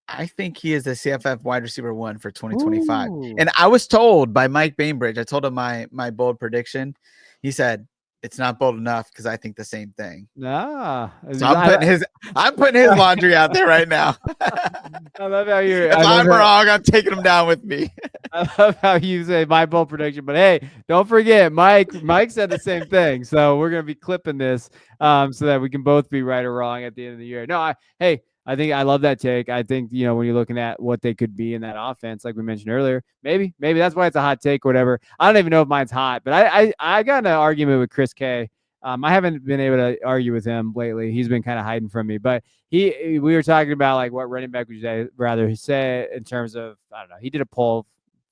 I think he is the CFF wide receiver one for 2025. Ooh. And I was told by Mike Bainbridge, I told him my bold prediction. He said, it's not bold enough because I think the same thing. Nah. So I'm putting his laundry out there right now. I love how you're. If I'm wrong, I'm taking him down with me. I love how you say my bold prediction, but hey, don't forget, Mike said the same thing. So we're gonna be clipping this so that we can both be right or wrong at the end of the year. No, I think I love that take. I think, when you're looking at what they could be in that offense, like we mentioned earlier, maybe that's why it's a hot take or whatever. I don't even know if mine's hot, but I got in an argument with Chris K. I haven't been able to argue with him lately. He's been kind of hiding from me, but we were talking about like what running back would you rather say in terms of, I don't know. He did a poll.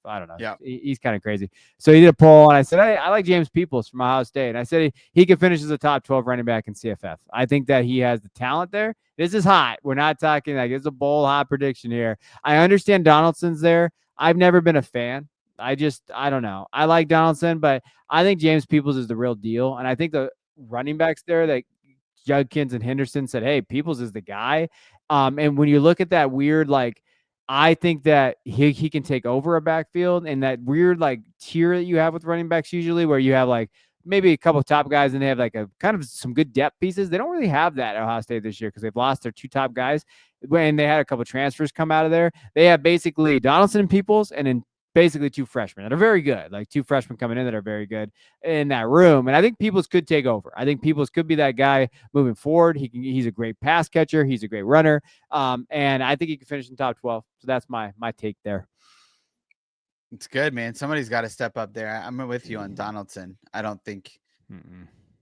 I don't know. Yeah. He's kind of crazy. So he did a poll, and I said, I like James Peoples from Ohio State. And I said he could finish as a top 12 running back in CFF. I think that he has the talent there. This is hot. We're not talking like it's a bold, hot prediction here. I understand Donaldson's there. I've never been a fan. I don't know. I like Donaldson, but I think James Peoples is the real deal. And I think the running backs there that Judkins and Henderson said, hey, Peoples is the guy. And when you look at that weird, like, I think that he can take over a backfield, and that weird like tier that you have with running backs usually where you have like maybe a couple of top guys and they have like a kind of some good depth pieces. They don't really have that at Ohio State this year because they've lost their two top guys when they had a couple of transfers come out of there. They have basically Donaldson and Peoples and then basically two freshmen that are very good, like two freshmen coming in that are very good in that room. And I think Peoples could take over. I think Peoples could be that guy moving forward. He's a great pass catcher. He's a great runner. And I think he can finish in top 12. So that's my take there. It's good, man. Somebody's got to step up there. I'm with you on Donaldson. I don't think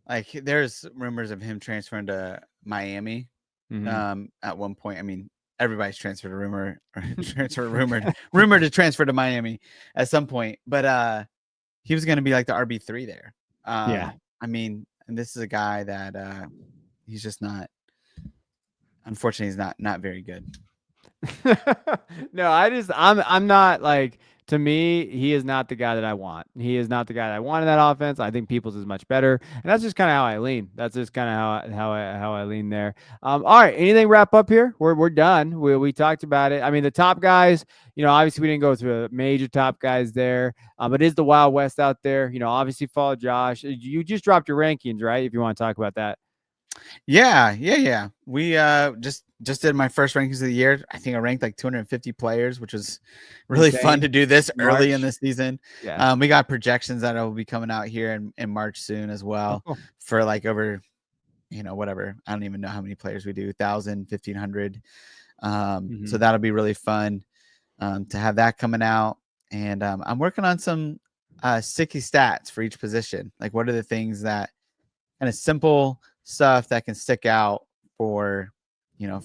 like there's rumors of him transferring to Miami at one point. I mean, everybody's transferred a rumored to transfer to Miami at some point, but he was going to be like the RB3 there. Yeah. I mean, and this is a guy that he's just not, unfortunately, he's not very good. No, I'm not like, to me, he is not the guy that I want. He is not the guy that I want in that offense. I think Peoples is much better, and that's just kind of how I lean. That's just kind of how I lean there. All right, anything wrap up here? We're done. We talked about it. I mean, the top guys. Obviously we didn't go through the major top guys there. It is the Wild West out there. Obviously follow Josh. You just dropped your rankings, right? If you want to talk about that. Yeah. We just did my first rankings of the year. I think I ranked like 250 players, which was really fun to do this early in the season. Yeah. We got projections that will be coming out here in March soon as well for like over, whatever. I don't even know how many players we do, 1,000, 1,500. So that'll be really fun to have that coming out. And I'm working on some sticky stats for each position. Like, what are the things that kind of simple stuff that can stick out for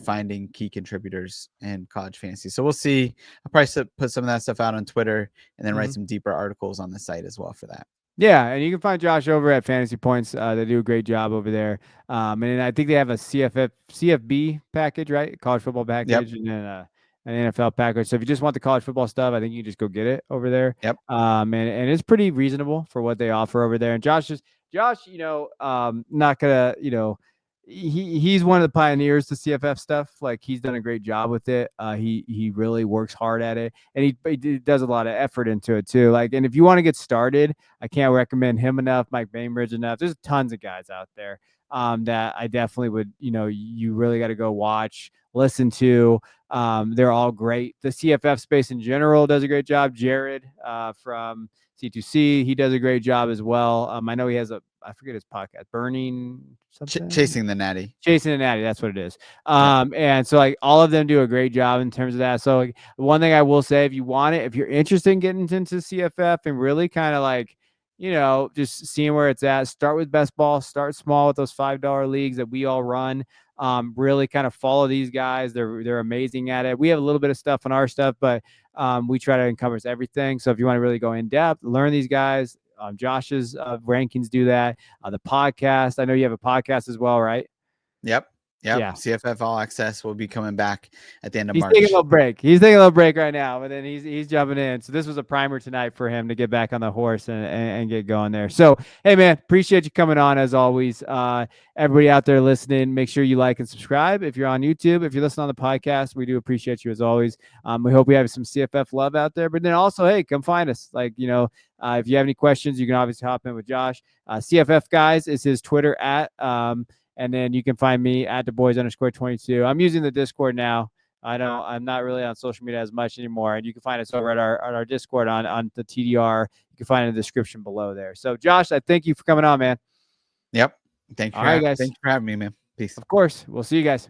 finding key contributors in college fantasy. So we'll see. I'll probably put some of that stuff out on Twitter and then write some deeper articles on the site as well for that. Yeah, and you can find Josh over at Fantasy Points. They do a great job over there. And I think they have a CFB package, right? College football package, and then an NFL package. So if you just want the college football stuff, I think you can just go get it over there. Yep. And it's pretty reasonable for what they offer over there. And Josh, not gonna, he's one of the pioneers to CFF stuff. Like, he's done a great job with it. He really works hard at it, and he does a lot of effort into it too. Like, and if you want to get started, I can't recommend him enough, Mike Bainbridge enough. There's tons of guys out there that I definitely would, you really got to go watch, listen to. They're all great. The CFF space in general does a great job. Jared from C2C, he does a great job as well. I know he has I forget his podcast, Burning something. Chasing the Natty. Chasing the Natty, that's what it is. And so, like, all of them do a great job in terms of that. So, like, one thing I will say, if you want it, if you're interested in getting into CFF and really kind of like, just seeing where it's at, start with best ball, start small with those $5 leagues that we all run. Really kind of follow these guys. They're amazing at it. We have a little bit of stuff on our stuff, but we try to encompass everything. So if you want to really go in depth, learn these guys. Josh's rankings do that. The podcast, I know you have a podcast as well, right? Yep. Yeah. CFF All Access will be coming back at the end of March. He's taking a little break right now, but then he's jumping in. So this was a primer tonight for him to get back on the horse and get going there. So, hey, man, appreciate you coming on as always. Everybody out there listening, make sure you like and subscribe. If you're on YouTube, if you're listening on the podcast, we do appreciate you as always. We hope we have some CFF love out there. But then also, hey, come find us. Like, if you have any questions, you can obviously hop in with Josh. CFF Guys is his Twitter at. And then you can find me at @theboys_22. I'm using the Discord now. I'm not really on social media as much anymore. And you can find us over at our Discord on the TDR. You can find it in the description below there. So, Josh, I thank you for coming on, man. Yep. Thank you. All right, guys. Thanks for having me, man. Peace. Of course. We'll see you guys.